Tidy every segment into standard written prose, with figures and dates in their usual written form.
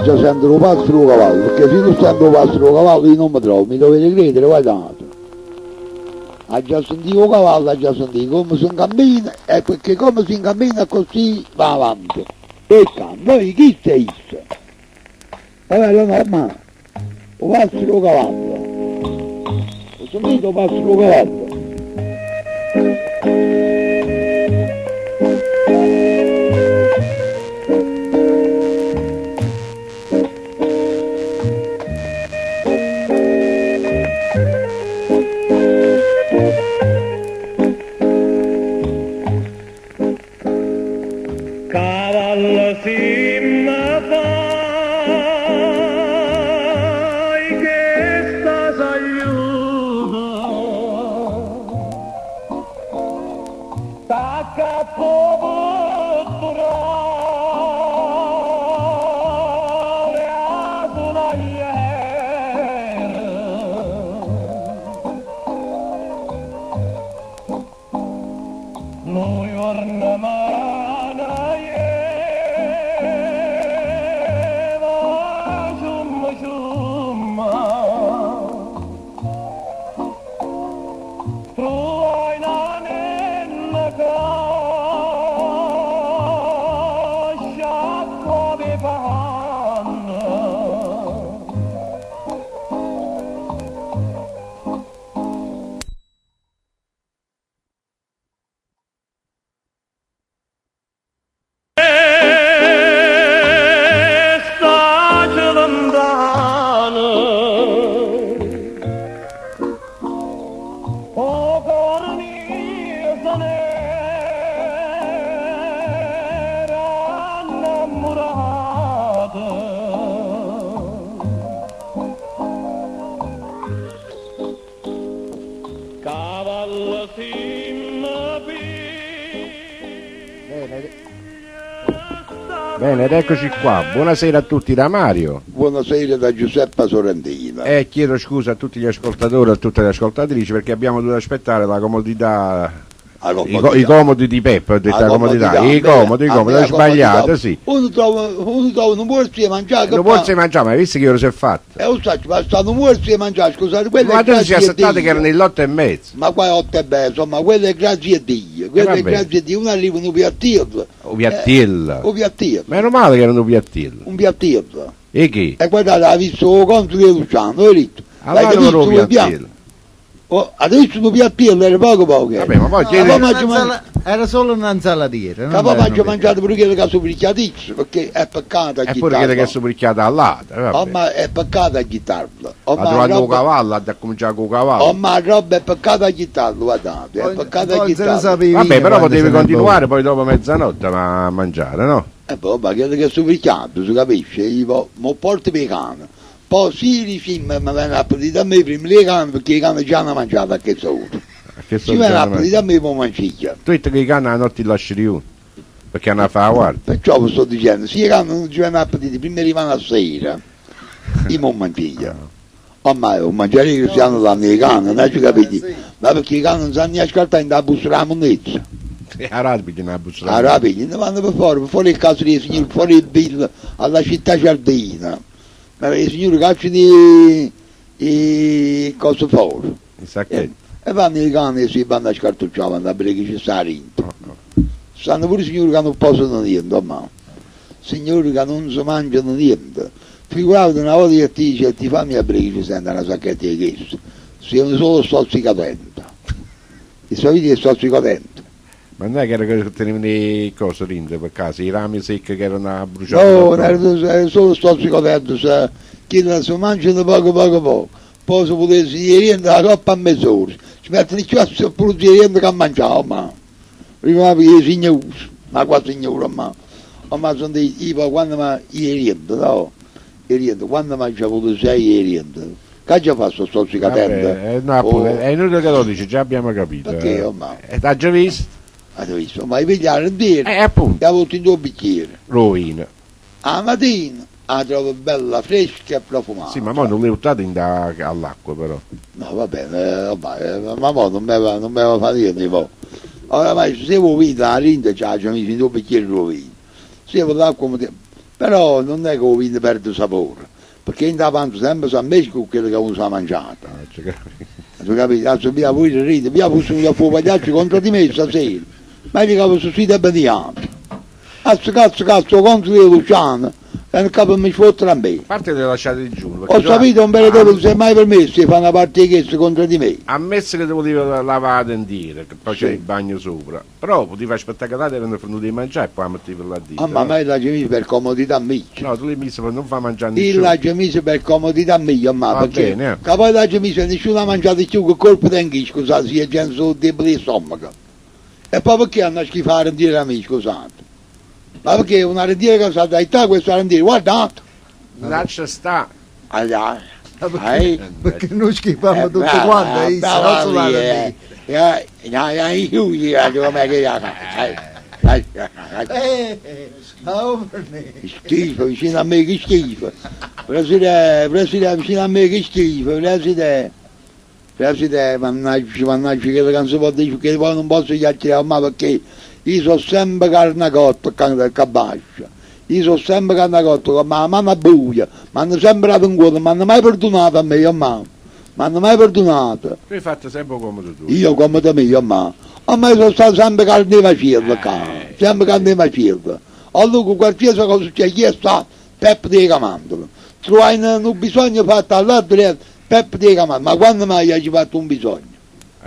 già sento lo passo del cavallo, perché se non sento lo passo del cavallo io non mi trovo, mi dovete credere, vai tanto. Ha già sentito il cavallo, ha già sentito come si cammina, e perché come si cammina così va avanti. E noi chi sei? Vabbè, la norma, lo passo del cavallo. Ho sentito lo passo del cavallo. Cavallo si ma fai che sta s'aiuta, tacca potturare ad una iera, noi ornamenti Bene, ed eccoci qua. Buonasera a tutti da Mario. Buonasera da Giuseppe Sorrentina. E chiedo scusa a tutti gli ascoltatori e a tutte le ascoltatrici perché abbiamo dovuto aspettare la comodità. I comodi di Peppo, ho detto la comodità. I comodi, ho sbagliato, sì. Uno trova un borso di mangiare. Non borso di mangiare, ma hai visto che ora si è fatto? Lo so, ma stanno un borso di mangiare, scusate, ma tu si è aspettato che erano le 8:30. Ma qua è 8:30, insomma, quello è grazie a Dio. Quello è grazie a Dio, uno arriva in un piattello. Un piattello? Un piattello. Meno male che erano un piattello. Un piattello. E chi? E guardate, ha visto il conto di Luciano, hai detto? Allora non un piattello. Adesso un piattello era poco. Vabbè, ma poi era solo un'insalatiera. Poi ho mangiato pure quello che ha sopricchiatissimo, perché è peccato a gittarlo. E pure quello che è sopricchiata all'altra. Ma è peccato a gittarlo. Ha trovato un cavallo, ha cominciato con il cavallo. Ma la roba è peccato a gittarlo, guardate, è peccato a gittarlo. Vabbè, però potevi continuare poi dopo mezzanotte a mangiare, no? Poi quello che è sopricchiato, si capisce, io mi porto per i cani. Poi sì, i film mi vengono appetito a me prima le cani, perché i cani già hanno mangiato a che saluto. Si vengono appetito a me poi mangiare. Tu hai detto che i cani a notte li lasci uno, perché hanno fatto la guardia. Perciò vi sto dicendo, se i cani non ci vengono appetito, prima arrivano a sera, io non mangio. Ma io mangiare che siano l'americano, non ci capite? Ma perché i cani non sanno neanche ascoltare, in da bussare la moneta. A Rapidi non ha bussato. A Rapidi, ne vanno per fuori il caso dei signori, fuori il bill, alla città giardina. Ma i signori cacciano i cose fuori. I sacchetti. E vanno i cani e si vanno a scartucciare, vanno a bere che ci sta rinto. Stanno pure i signori che non possono niente, ma signori che non si mangiano niente. Figurate una volta che ti dice ti fammi a bere che ci senta una sacchetta di questo. Siamo solo stozzicatento. I suoi viti è stozzicatento. Ma non è che era che tenevano le cose rinde per caso, i rami secchi che erano bruciati? No, era solo stozzicatento, chi si mangiano poco. Poi si potesse dire la coppa a mezz'ora. Ci mettono i chiossi pure dire che mangiavo, ma prima i signori, ma qua signori, ma sono dei tipo quando mi rientro, no? Quando mangiavo tu sei rientro. Che già fa sto stozzicatento? No, appunto, è inutile che lo dici, già abbiamo capito. Perché, ma? E t'ha già visto? Visto, ma i pigliare intero, appunto. che ha avuto in 2 bicchieri. Rovina. A mattina la trovo bella fresca e profumata. Sì, ma mo non l'hai buttata all'acqua però. No, va bene, ma mo non mi va fare niente, mo. Ora, ma se vuoi vita la rinda, c'ha messo in 2 bicchieri di vino. Se vuoi l'acqua, Però non è che il vino perde sapore, perché in davanti sempre sa mesco quello che uno si è mangiato. Tu capito? Adesso via voi ride, via fosse un fuoco contro di me stasera, ma io capo su sito abbiamo. Cazzo, contro di Luciano, e il capo mi sfotta a me. A parte le lasciate giù. Ho sapito un bel dove non si è mai permesso di fare una parte di questo contro di me. Ammesso che ti volevo lavare la dentiera, che poi Sì. c'è il bagno sopra, però potevi aspettare che l'altro erano venuti a mangiare e poi mettevi là dentro. Ma me l'ha messo per comodità mia. No, tu l'hai messo per non far mangiare Io nessuno. l'ho messo per comodità mia, ma Va perché bene, che poi l'ho messo nessuno ha mangiato più che colpo d'anghia, scusate, si è gente solo debole di stomaco. E poi perché hanno schifare a dire a me, scusate? Ma perché una rendiera che sa dai te questa rendiera, guardate! Lascia sta. Allora, Perché noi schifiamo tutto quanto, non solo la schifo, vicino a me che schifo. Presidente, vicino a me che schifo, Presidente, mannaggia, che non si può dire, che poi non posso chiacchierare, ma perché io sono sempre carne cotta, cabascia. Io sono sempre carne cotta, ma la mano buia, mi hanno sempre dato un cuore, mi hanno mai perdonato a me, mamma. Mi hanno mai perdonato. Tu hai fatto sempre comodo tu. Io come da me, mamma. A me sono stato sempre carne di macello, sempre carne di macello. Allora qualsiasi cosa succede, chi è stato? Peppo di Camandolo. Tu hai un bisogno fatto all'altro, Peppo di Camandolo. Ma quando mai hai fatto un bisogno?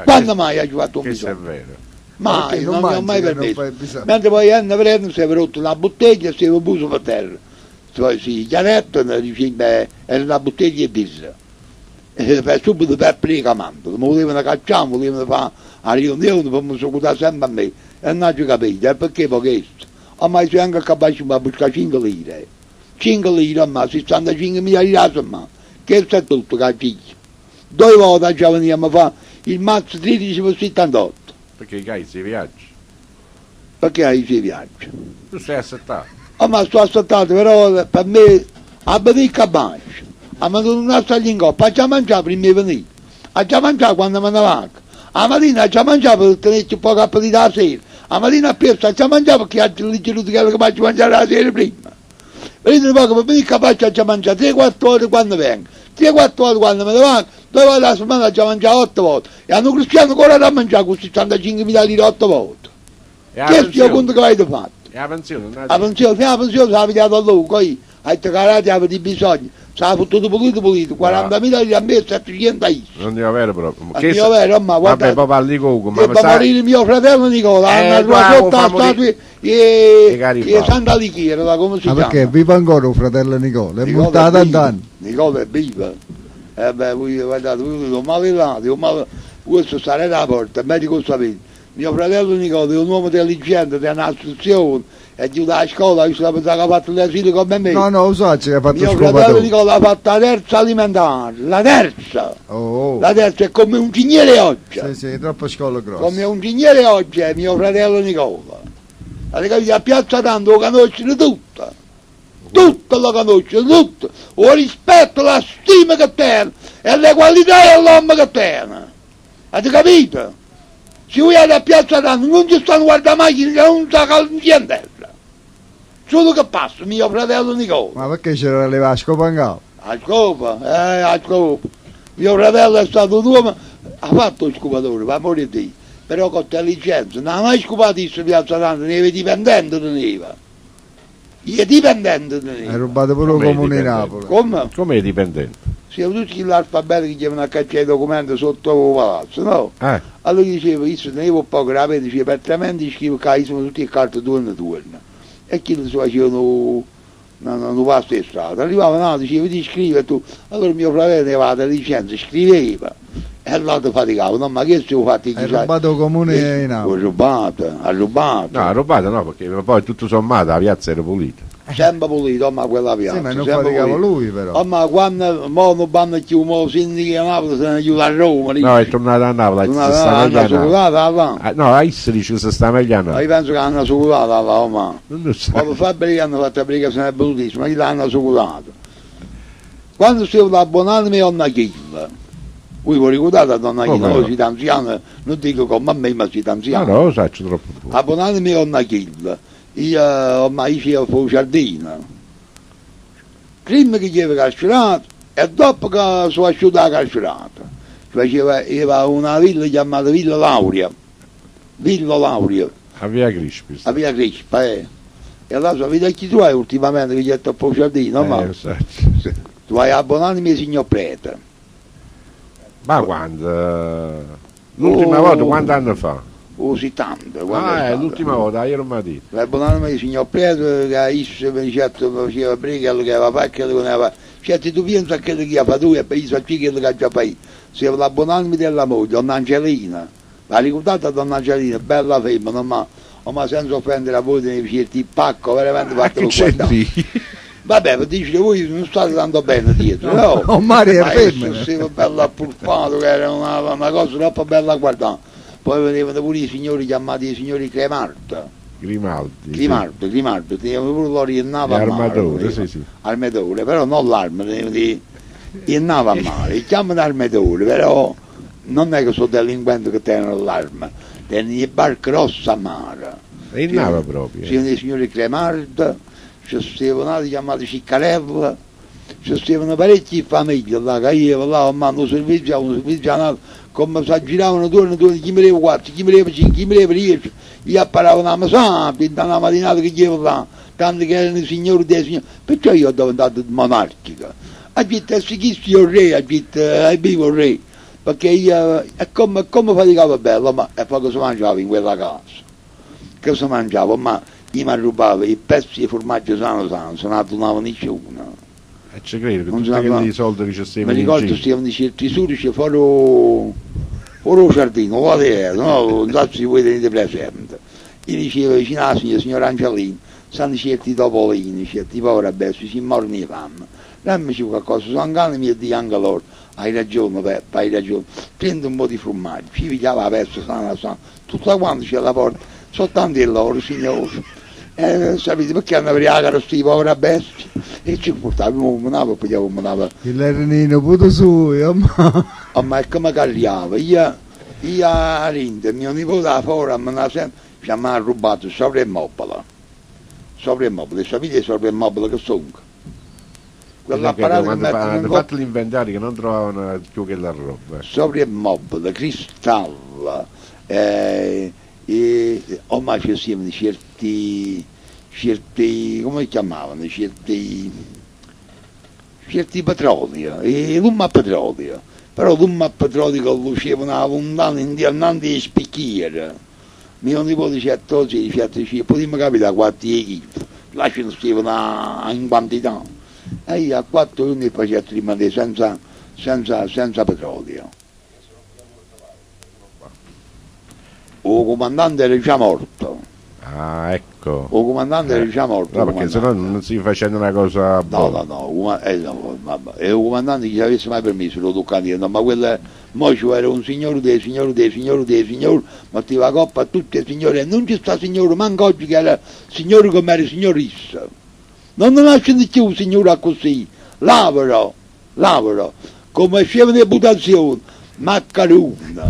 Quando mai hai fatto un Questo è bisogno? vero. Mai, Perché non mi ho mai mangi, permesso. non fai bisogno. Mentre poi hanno preso, si è rotto una bottiglia e si è buso per terra. Poi si chiaretto, era una bottiglia di birra. E per subito per Camandolo. Mi volevano cacciare, volevano fare la riunione, poi mi sono cutato sempre a me. E non ho capito, perché poi questo? A me sono anche capace di buscare 5 lire. 5 lire, ma 65.000 lire, ma questo è tutto, capisci? 2 volte già veniamo a fare il mazzo 13 per 78. Perché i cai si viaggi. Perché hai i viaggi? Tu sei assettato. Ma sto aspettando, però per me, a venire capace, a me non stare in coppa, a già mangiare prima di venire, a già mangiare quando me ne vado, a mattina a già mangiare per tenerci un po' appetito la sera, a mattina a presto a già mangiare perché altri li giusto che faccio mangiare la sera prima. Venite poco per venire capace a già mangiare 3-4 ore quando vengo, 3-4 ore quando me ne vado, 2 volte alla settimana a già mangiare 8 volte, e hanno cristiano ancora da mangiare con 65.000 lire 8 volte. Questo è quanto che avete fatto. E la pensione? Non La pensione si è pigliata a lui, poi hai carati avete bisogno, si è tutto pulito, 40.000 lire a me, 700 io. Non è vero proprio. Ma io vero, ma guarda, Vabbè, papà lì comunque, ma debba morire mio fratello Nicola, hanno bravo, sotto la fa morire. statua I e Santa Lichiera, come si Ma chiama? perché vive ancora il fratello Nicola? È Nicola montato è a vivo, anni. Nicola è vivo. Voi guardate, voi lo male, questo stare alla porta, medico sapete. Mio fratello Nicola è un uomo intelligente, di un'istruzione, e giù dalla scuola, io sono pensato che ha fatto l'asilo come me. No, lo so, ci ha fatto Mio fratello scopatore. Nicola ha fatto la terza alimentare, la terza. Oh, La terza è come un ingegnere oggi. sì, è troppo scuola grossa. Come un ingegnere oggi è mio fratello Nicola. Avete capito? A Piazza Tanto lo conoscono tutta. Tutto lo conoscono, tutto. O rispetto, la stima che tiene e le qualità dell'uomo che tiene. Avete capito? Se voi andate a Piazza Tanto non ci stanno guardando macchine che non sa calciare. Solo che passa, mio fratello Nicola. Ma perché c'era le vasco pangao? A scopa. Mio fratello è stato un uomo, ha fatto il scopatore, va a morire di, però con intelligenza, non ha mai scopato in Piazza Tanto, ne aveva dipendente teneva. Gli è dipendente Hai teneva. rubato pure il Come comune di dipendente? Napoli. Come? Come è dipendente? Siamo tutti l'alfabeto che chiamano a cacciare i documenti sotto il palazzo, no? Allora dicevo, io tenevo poco, la dicevo, praticamente scrivo che sono tutte le carte turno. E chi si facevano non va a strada, arrivava no, diceva ti scrive tu, allora mio fratello aveva la licenza, scriveva e allora faticava, no ma che se ho fatto Hai rubato il comune di Napoli. Ha rubato, No, rubata no, perché poi tutto sommato la piazza era pulita. sempre pulito, ma quella piazza, Sì, ma non sempre faticava pulito. lui però. Ma quando mo non vanno più, mo sindaco a Napoli se ne aiuta a Roma, No, è tornato a Napoli, si sta hanno meglio a Napoli. succulata là, No, a Is dice che si sta meglio a io Napoli. penso che hanno succulata là, ma Non lo so. quando Fabbrica hanno fatto la briga se ne è volutissimo, ma gli l'hanno succulata. Quando si è abbonato mia donna Chilla, voi vi ricordate la donna Chilla, Come noi no? siete anziani, non dico come a me, ma siete No, anziani. no, lo faccio troppo poco. Abbonato mia donna Chilla, io ormai ci fu giardino, prima che gli carcerato e dopo che si asciutta la carcerata. Aveva una villa chiamata Villa Lauria, A Via Crispi. a Via Crispa, E allora so, vedi chi tu hai ultimamente che gli hai troppo giardino, ma Esatto. tu hai abbonato mio signor prete. Ma quando? L'ultima volta, quanti anni fa? Sì, tanto. L'ultima volta, ieri non mi ha detto. L'abbonamento mio signor prete, che io mi certo faceva brighe, che aveva fatto, che aveva. Certo, tu pensi a quello che ha fatto, e poi so chi che ha già fatto. Se l'abbonamento della moglie, donna Angelina, la ricordate donna Angelina, bella femmina, ma senza offendere a voi di certi pacco, veramente fatto lo guardare. Vabbè, dice voi non state andando bene dietro, no? Oh, Mario è femmina. Sì, bello appurpato, che era una cosa troppo bella a guardare. Poi venivano pure i signori chiamati i signori Grimaldi, tenevano pure loro il nave a mare. Armatore, sì. Armatore, però non l'arma, il nave a mare, chiamano armatore, però non è che sono delinquenti che tengono l'arma, tengono i barche rosse a mare. E il nave proprio. C'erano i signori Cremardi, ci stavano altri chiamati Ciccarella, ci stavano parecchie famiglie là, che io là, mando un servizio, come si giravano torno, chi mi leva 4, chi mi leva 5, chi mi leva 10, io apparavano sempre, dalla mattinata che io là, tanto che erano i signori dei signori, perciò io ho diventato monarchica. Ha detto, se chi io re, ha detto, vivo re, perché io, è come faticavo bello, ma è poco si mangiava in quella casa, che si mangiava, ma io mi rubavo i pezzi di formaggio sano, se non donavo nessuno. E ci credo che tutti quelli soldi che ci stavano mi ricordo che stavano certi surici fuori il giardino, guarda, no, non si può tenere presente. Io dicevo vicino alla signor Angelino, stanno certi topolini, certi poveri bestie, si morgono di fame. Dammici qualcosa, sono anche mi dico anche loro, hai ragione Peppa, hai ragione, prendi un po' di formaggio, ci pigliava la pezza, tutta quanto c'è la porta, soltanto loro, signori. Sapete perché hanno apriato questi poveri bestie? E ci portavamo, pigliavamo. Il lernino pure suo, ma è come carriava, io a rinde, mio nipote da fuori mi ha sempre rubato il sovraimmobile, sapete il sovraimmobile che sono? Quell'apparato che mettono hanno fatto l'inventario che non trovavano più che la roba. Sovraimmobile, cristallo, ormai ci siano certi, come si chiamavano, certi petrolio, e l'uomo a petrolio, però l'uomo a petrolio che lucevano abbondante in di spicchiere. Mio nipote certo oggi dice, potremmo capire 4 chili, lasciano stevano in quantità. E io a 4 anni facevo rimanere senza petrolio. Il comandante era già morto. Ah, ecco. Il comandante era già morto. No, perché sennò non si facendo una cosa buona. No, il comandante che avesse mai permesso lo toccare, no, ma quella Mocio era un signore dei signori, metteva coppa a tutti i signori, e non ci sta signore, manco oggi che era signore come era signorissa. Non nasce di più signora così, lavoro, come scema di reputazione, maccarona,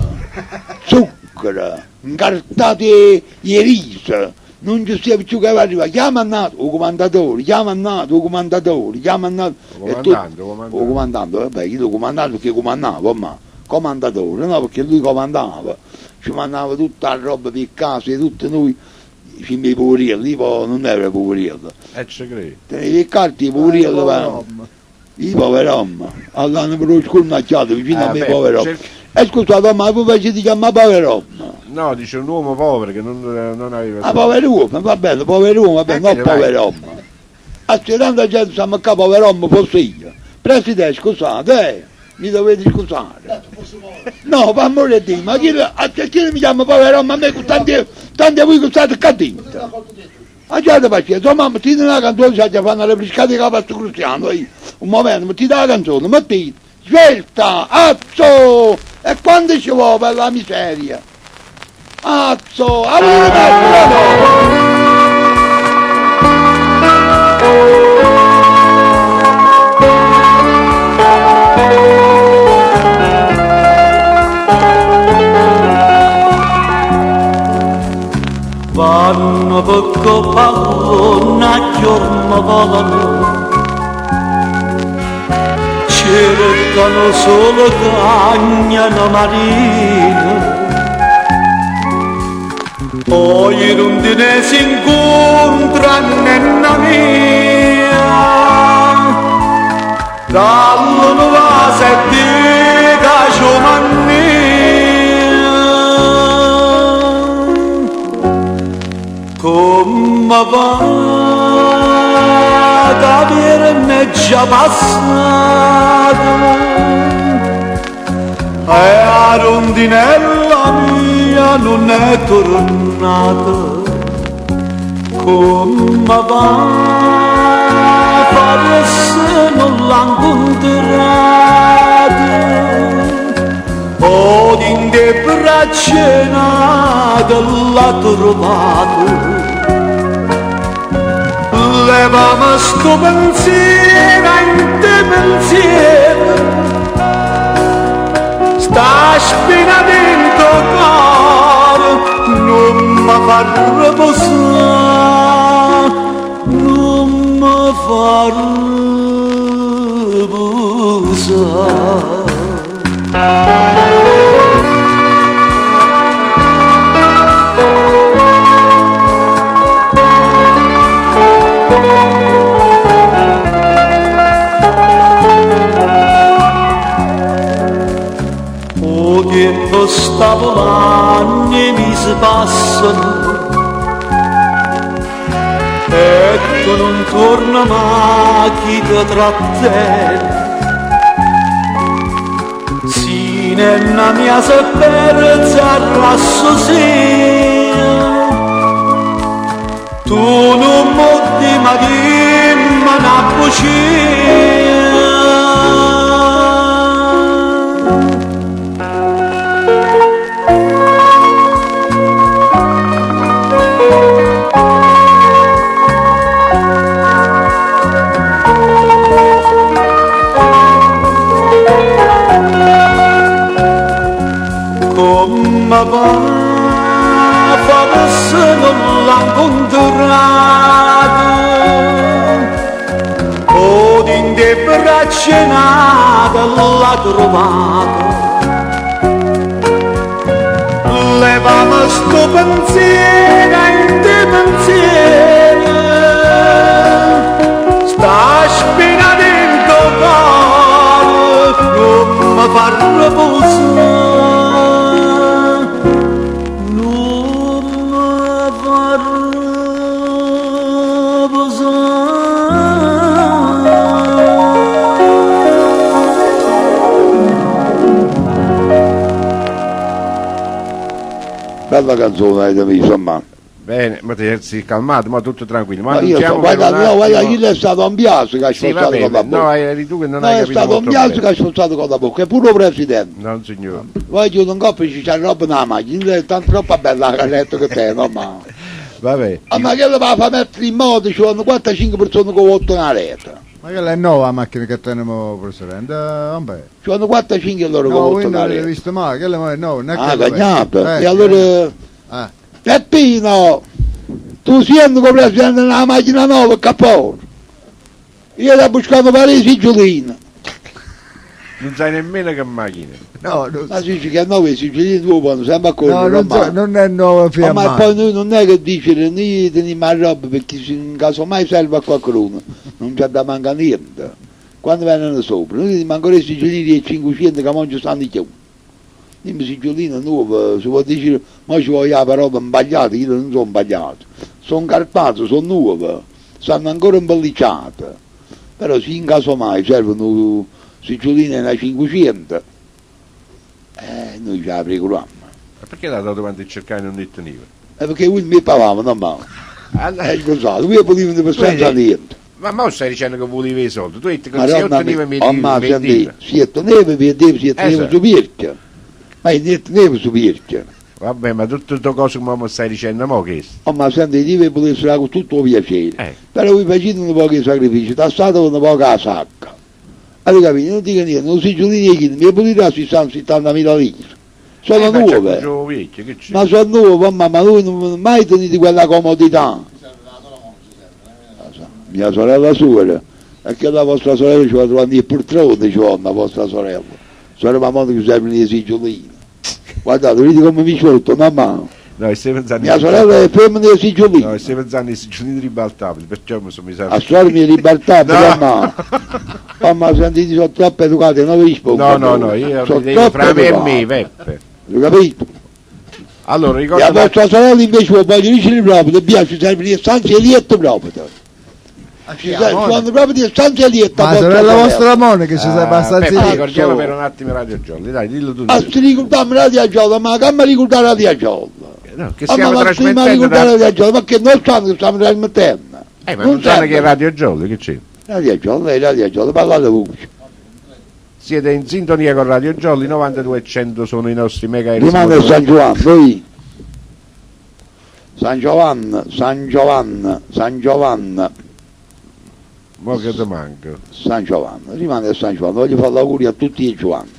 zucchero, incartati di riso, non ci sia più che arriva, chiama andato, il comandatore, il comandante, vabbè, io comandante che comandava, ma comandatore, no, perché lui comandava, ci mandava tutta la roba per casa e tutti noi, i poverilli, non era poverillo. Ci credo. Tenevi i carti i poverilli, i poverom, all'anno per lo scolmacciato vicino a me poverom. E scusate, ma voi facete chiamare poverom? No, dice un uomo povero che non aveva... Ah, poveruomo, va bene, poveruomo, non poverom. A 70 gente siamo qua poverom fosse io. Presidente, scusate, mi dovete scusare. No, fa morire di, ma chi mi chiama poverom? A me tanti voi che state qua dentro. A gente pazienza, mamma ti dà una canzone, ci fanno le friscate di capo a sto cristiano, un momento, ti dà la canzone, mettete, svelta, azzo, e quando ci vuole per la miseria? Azzo, vanno poco pallo, una giorno volano, cercano solo cagnano marino. Poi i rondine si incontrano nella mia, dall'uno va sette cacciomania. Come va da dire mezza passata, e la rondinella mia non è tornata. Come va fare se non l'ha incontrata, o in che braccia nata l'ha trovata. Levamo sto pensiero in te pensiero, sta spina dentro cuore non mi fa riposare, non mi fa riposare. Tempo sta volando e mi si passano, ecco non torna mai chi ti trattiene. Si nella mia sofferenza arrasso sia, tu non muovi ma dimmi una bugia. Come va fare se non l'ha incontrata, o in te braccia nata l'ha trovata. Levamo sto pensiero in te pensiero, sta spina dentro cuore non mi fa riposare. Bella canzone hai messo, insomma. Bene, ma ti sei calmato, ma tutto tranquillo. Ma Ma io so, guarda, chi è stato un biasio che ha sì, sforzato con la bocca. no, eri tu che non No, hai è capito stato un molto biasio che bene. ha sforzato con la bocca, è pure il presidente. Non signore. Poi io non copio ci c'è roba nella macchina, è tanto troppo bella la letto che te, no ma. Vabbè. Ma che le va a far mettere in moto, ci sono 4-5 persone che vogliono la rete. Ma quella è nuova la macchina che teniamo presidente, vabbè. Ci sono 4-5 loro che No, voi vogliono non la l'avete rete. visto mai, quella è nuova, non è Ah, quella cagnato. vecchia. E allora, Peppino, tu senti che presidente nella macchina nuova, capone. Io l'ho buscato Parisi Giulino. Non sai nemmeno che macchina. No, non, Ma si dice che a noi i siciliani due vanno sempre a no, correre. non è nuova Ma fiamma. poi noi non è che dice noi teniamo la roba perché se in caso mai serve a qualcuno non c'è da mancare niente. Quando vengono sopra, noi teniamo ancora i siciliani e 500 che non ci stanno più. Dimmi siciliano nuovo, si può dire, ma ci voglio la roba sbagliata, io non sono sbagliato. Sono carpate, sono nuove, stanno ancora imbellicciate. Però se in caso mai servono siciliani a 500, noi ce la preghiamo. Ma perché l'ha dato quando cercare non ne teneva? Perché lui mi pagava, non ma. Scusate, lui poteva per senza niente. Ma stai dicendo che volevi i soldi? Tu hai detto che Ma se no, otteneva ma mi si otteneva, si otteneva su pirchia. Ma io ne ottenevo su pirchia. Vabbè, ma tutto questo cosa come mi stai dicendo mo che? Ma senti, io potevo fare con tutto piacere. Però voi facendo un po' di sacrificio, da stato un po' a sacca. Allora capito, non dico niente, non si giudica, mi potete si stanno 70.000 lire. Sono nuove. Ma sono nuove, ma noi non mai tenete quella comodità. Mia sorella suora, Perché la vostra sorella ci va trovando il poltrone, ci va la vostra sorella. Sorella mamma che serve di Sigiolina. Guardate, vedi come mi sciolto, mamma. No, stai pensando... Mia sorella è femmina di Sigiolina. No, stai pensando ai sigillini ribaltabili, perciò mi serve... A storia mi libertà, No. mamma. Mamma, sentite, sono troppo educate, non vi rispondo. No, io Sono vedevo fra me e troppo me, educate. Peppe. Hai capito? Allora, E la ricorda... vostra sorella invece lo voglio dire proprio, dobbiamo ci serve di stanze liette proprio. Ci sono proprio di stanze liette. Ma sorella vostra Monica ci sei abbastanza Peppe, lì. ricordiamo per un attimo Radio Jolly, dai, dillo tu. Ma si ricordava Radio Giolla, ma che mi ricordare Radio Giolla? No, che Ma stiamo prima trasmettendo ricordare da... Radio Giolla, perché non sanno che stiamo trasmettendo. ma non sanno che è Radio Jolly, che c'è? Radio Giolla, parlate voce. Siete in sintonia con Radio Jolly, 9200 sono i nostri mega Rimane San Giovanni, noi. San Giovanni. Mo che ti manco. San Giovanni, rimane San Giovanni, voglio fare l'auguri a tutti i Giovanni.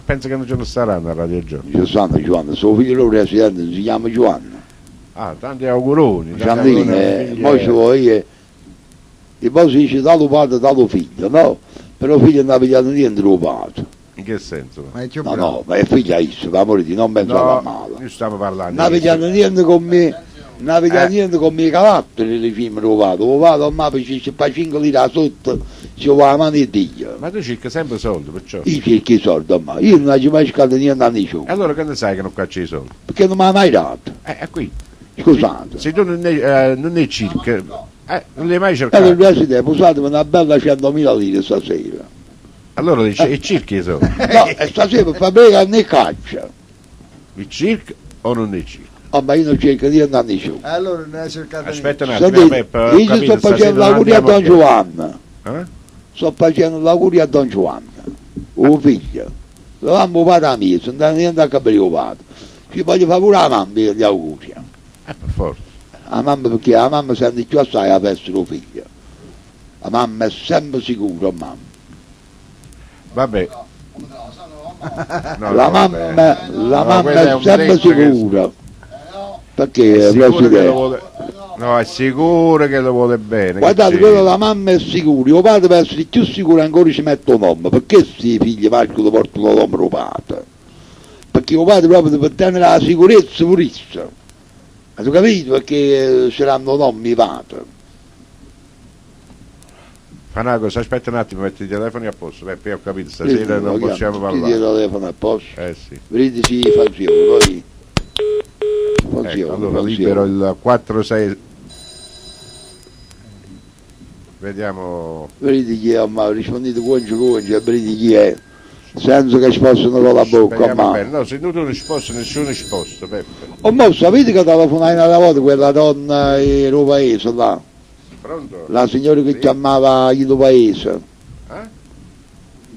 Penso che non ce ne saranno a Radio Jolly. Ci stanno Giovanni, suo figlio loro presidente si chiama Giovanni. Ah, tanti auguroni. Giannini, poi ci vuoi, e poi si dice dallo padre, dallo figlio, no? Però figlio non ha pigliato niente lo padre. In che senso? Ma è più No, bravo. no, ma è figlio Isso, per amore di non pensare No, male. noi stiamo parlando. Non ha pigliato niente con me. Non aveva niente con i miei caratteri le film lo vado, ma ci fa 5 lire sotto, ci va la mano di Dio. Ma tu cerchi sempre soldi, perciò. Io cerco i soldi, ma io non ho mai cercato niente a nessuno, Allora che ne sai che non cacci i soldi? perché non mi ha mai dato. È qui. Scusate. Se tu non ne cerchi, non li hai mai E cercato. l'università, posatemi una bella 100.000 lire stasera. Allora dici, e cerchi i soldi? No, e stasera per fabbrica né caccia. Li cerchi o non ne cerchi? Oh, ma io non cerco niente a nessuno. Allora non hai cercato Aspetta un Sentite, attimo, Peppe, ho io capito, sto facendo stasera l'auguri a non Don andiamo Giovanni. Eh? Sto facendo l'auguri a Don Giovanni, un figlio. Lo amo padre mio, non da niente a capire padre. Ci voglio fare pure la mamma gli auguri. Per forza. La mamma, perché la mamma sente più assai a essere un figlio. La mamma è sempre sicura, mamma. Vabbè. No, La no, mamma, vabbè. la No, mamma quello è è un sempre detto che- sicura. Perché, È sicuro che lo Presidente? vuole... No, è sicuro che lo vuole bene. Guardate, che quello c'è? la mamma è sicura, il padre per essere più sicuro ancora ci mette un nome, perché questi figli maschi portano un nome al padre? Perché il padre proprio per tenere la sicurezza purissima. Hai capito? Perché saranno nomi i padri. Fa una cosa, aspetta un attimo, metti i telefoni a posto, Peppe, ho capito, stasera non possiamo Ti parlare. telefono a posto, Sì. vedici Fanzione, poi... Ecco, allora libero il 46. Vediamo. Vedi chi è, ma rispondete conce, vedi chi è, senza che ci possono con la bocca, Speriamo ma... bene. No, se tu non risposto, nessuno risposto, Peppe. Oh, ma sapete che telefonai una volta quella donna del paese là? Pronto? La signora che Sì. chiamava il paese, Eh?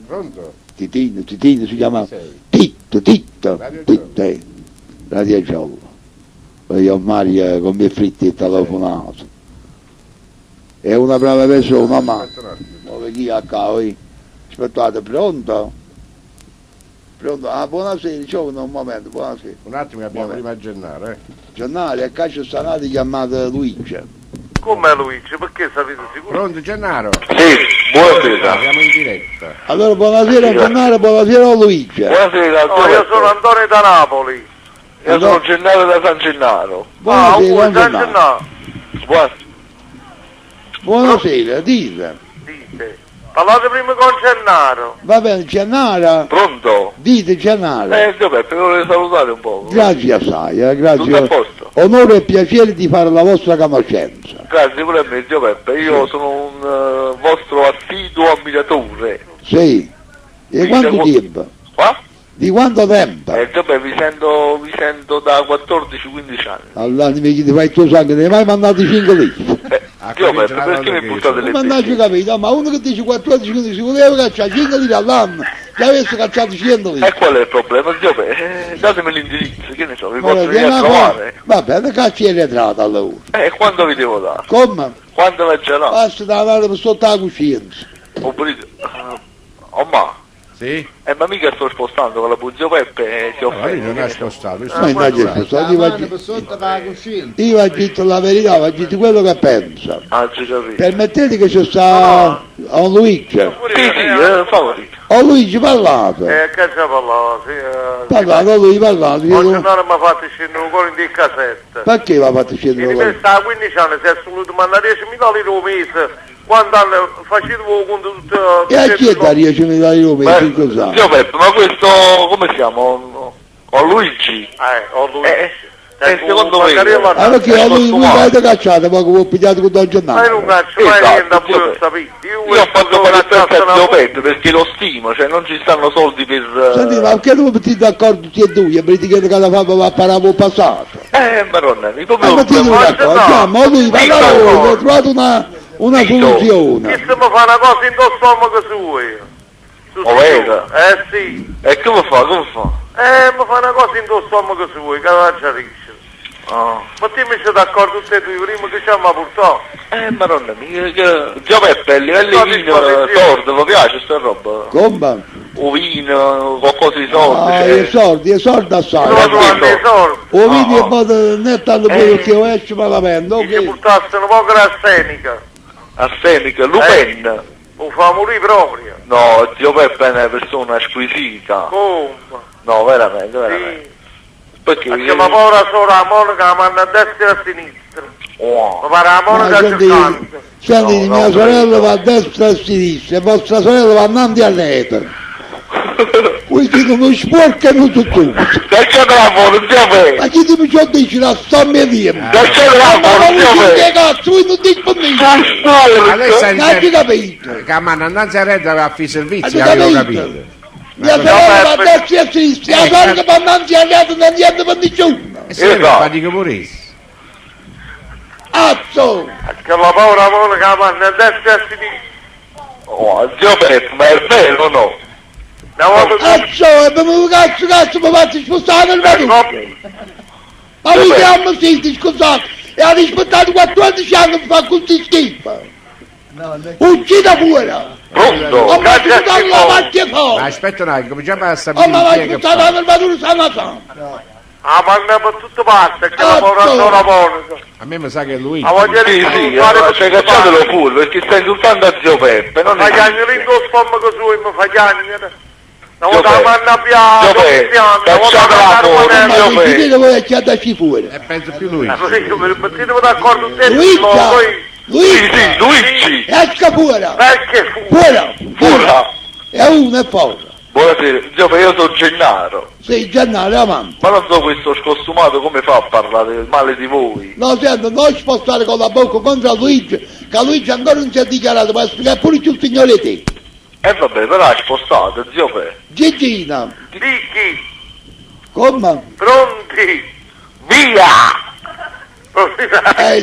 Pronto? Titino si chiamava, Chi sei? Titto, Radio Titto, Radio Giallo. Io Maria con mie fritti telefonato. È una brava persona, ma Aspetta un attimo. dove chi a capo? Aspettate, pronto? Pronto? Ah, buonasera, ciao, un momento, buonasera. Un attimo che abbiamo Vabbè. prima Gennaro, Giannale, a calcio stanati chiamato Luigi. Come Luigi? Perché sapete sicuro? Pronto Gennaro? Sì, buonasera. Siamo in diretta. Allora, buonasera Giannale, buonasera Luigi. Buonasera, no, io sono Antonio da Napoli. Io Allora- sono Gennaro da San Gennaro. Buonasera, San Gennaro. Gennaro. Buonasera. Buonasera, dite. Dite. Parlate prima con Gennaro. Va bene, Gennaro, Pronto? dite Gennaro. Zio Peppe, vorrei salutare un po'. Grazie assai, Tutto a grazie. posto? Onore e piacere di fare la vostra conoscenza. Grazie pure a me, zio Peppe. Io sono un vostro assiduo ammiratore. Sì. E quanto tempo? Qua? Di quanto tempo? Zio Peppe, vi sento da 14-15 anni. Allora mi chiedi, fai il tuo sangue, ne hai mai mandato 5 litri? Zio Peppe, perché mi buttate le Non mannaggia capito, ma uno che dice 14 quindi si voleva cacciare 5 litri all'anno, già avesse cacciato 100 E litri. qual è il problema, zio Peppe? Datemi l'indirizzo, che ne so, vi Allora, posso venire a trovare. va bene, cacci il retrato allora. E quando vi devo dare? Come? Quando la ce l'ho? Basta da andare sotto la coscienza. Oh, ma, Sì? Ma mica sto spostando con la Buzio Peppe si Ma lui offende. non ha spostato. lui sta Ma non è spostando. spostato, io Io ho detto la verità, ho detto quello che pensa. Ah, ci capito. Permettete che c'è sta a Luigi. Sì, favorito. Luigi parlate. Che ci parlava? Sì, Parlate, lui parlate. oggi non mi ha fatto scendere un cuore in casetta. Perché va fatto scendere In quello? università a 15 anni si è assoluto mandare 10.000 euro al mese. Quando facevo il conto tutto... E a chi è da 10.000 euro per Beh, cosa? zio Peppe, ma questo come siamo? O Luigi? ho lui. Secondo me Ah, perché a lui voi avete cacciato, poi come ho pigliato con Don Ma io Gennaro. non caccio mai Esatto, niente, zio pure Peppe. sapete. Io ho fatto fare il pezzo a zio Peppe perché lo stimo, cioè non ci stanno soldi per... Senti, ma perché non mettete d'accordo tutti e due? Perché che la fama va a parare il passato. Maronna, mi come Ma mettete ma se d'accordo, no. andiamo, lui va Vito. da voi, ho trovato una Chi soluzione. se mi fa una cosa in tuo stomaco suo io? Oh, vero? Sì. E come fa? Come fa? Mi fa una cosa in tuo stomaco suo, che la capisci. Ah. Ma ti metti d'accordo tutti e due prima che ci hanno portato? Maronna mia, zio Peppe, a livello No, di vino, disposizione. sordo, vi piace sta roba? Comba? O vino, qualcosa di sordo, Ah, cioè... i soldi assai. Non trovano i soldi. O vedi Ah. e poi ne tanto poi che io esce malamente, Che ci ok? portasse un po' l'arsenica. Arsenica, Lupin. Lo fa morire proprio. No, zio Peppe è una persona squisita. Come? No, veramente, veramente. Sì. Perché... Perché ma povera sorella Monica la manda a destra e a sinistra. Oh. Ma pare la Monica senti, giocante. senti, No, mia no, sorella va a destra e a sinistra, e vostra sorella va avanti a letto. Voi siete uno sporco e non tutto. Perché te la fuori, zio Peppe? Ma chi ti mi dice la storia mia? Perché te la Ma fuori, zio non Peppe? che cazzo, voi non dite per me. Ma lei sta Non hai capito? Che a mannanza retta va a fare servizi, Hai avevo capito? capito. Mia sorella va a destra e a sinistra, la sorella va avanti a letto, non niente per nessuno. E se ne Esatto. fatica pure isso. Azzo! Perché la povera Monica la manda a destra e a sinistra. Oh, zio Peppe, ma è vero o no? Una volta che... Azzo, e bevuto cazzo, mi faccio spostare il venuto. Ma vi chiamo senti, scusate, e ha rispettato 14 anni per fare così schifo. Uccida fuori! Pronto? Ho fatto spostare la macchia Ma fuori! aspetta un attimo, cominciamo a Ho stabilire fatto chi è che spostare fa. la venuto sanata. la manda per tutte parti, perché la povera sorella Monica. A me mi sa che è lui. La voglia Sì, di sì, fare per cioè tutte cacciatelo parti. pure, perché stai insultando a zio Peppe, non Ma è... chiagnere in tuo stomaco suo e mi fa chiagnere. Una Zio volta la Peppe, manda a piano, Zio Peppe, cacciatela fuori, Ma zio vi Peppe. dite voi che da ci fuori. E penso più lui. Mettete d'accordo te, Luigi! poi... Sì, Luigi! sì, Luigi! Esca fuori! Perché fu? Fuori! Buona! E uno è fuori. Buonasera, zio Peppe, io sono Gennaro. Sei Gennaro, avanti. Ma non so questo scostumato come fa a parlare male di voi. No, sento, non spostare con la bocca contro Luigi, che Luigi ancora non si è dichiarato, ma spiegare pure più signore te. E vabbè, però è spostato, zio Peppe. Gigina, Dichi, come? pronti? Via!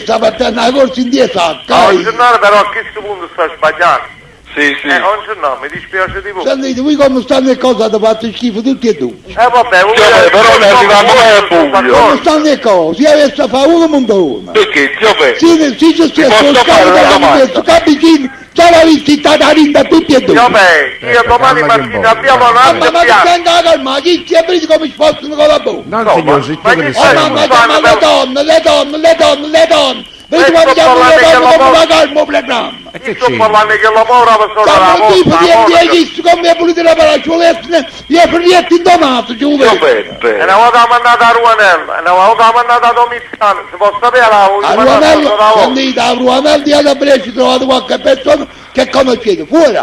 Stamattina la corsa in 10 sacca. Oggi no, però a questo punto sta sbagliando. Sì, sì. Oggi no, mi dispiace di voi. Sentite, voi come stanno le cose, avete fatto schifo tutti e due. Vabbè, voi... Zio Peppe, però ne arriviamo mai a buio. Come stanno le cose? Si avesse fa uno montone. Perché, zio Peppe? Si ci sia posso sul fare scalo una della domanda? mezzo, capicini, c'era visto da tutti e due. Vabbè, io domani calma che mattina buono. abbiamo un Ma altro mi piano. sento la calma, chi si è preso come spostano con la bocca? Non No, signor ma Sittione chi che sei? Oh mamma, sei. chiama le donne. Vedi quando chiamo le donne come la calma il programma. E Io che sto c'è? parlando che la povera persona la Siamo un tipo di vostra, MDG, come è pulito la parola, ci volesse, gli è frietto in donato, ci Zio vuole. E Peppe. una volta mandata a Ruanella, e una volta mandata a Domiziano, si può sapere la A Ruanello, sentite, a Ruanello di Ada Brescia trovate qualche persona che conoscete, fuori.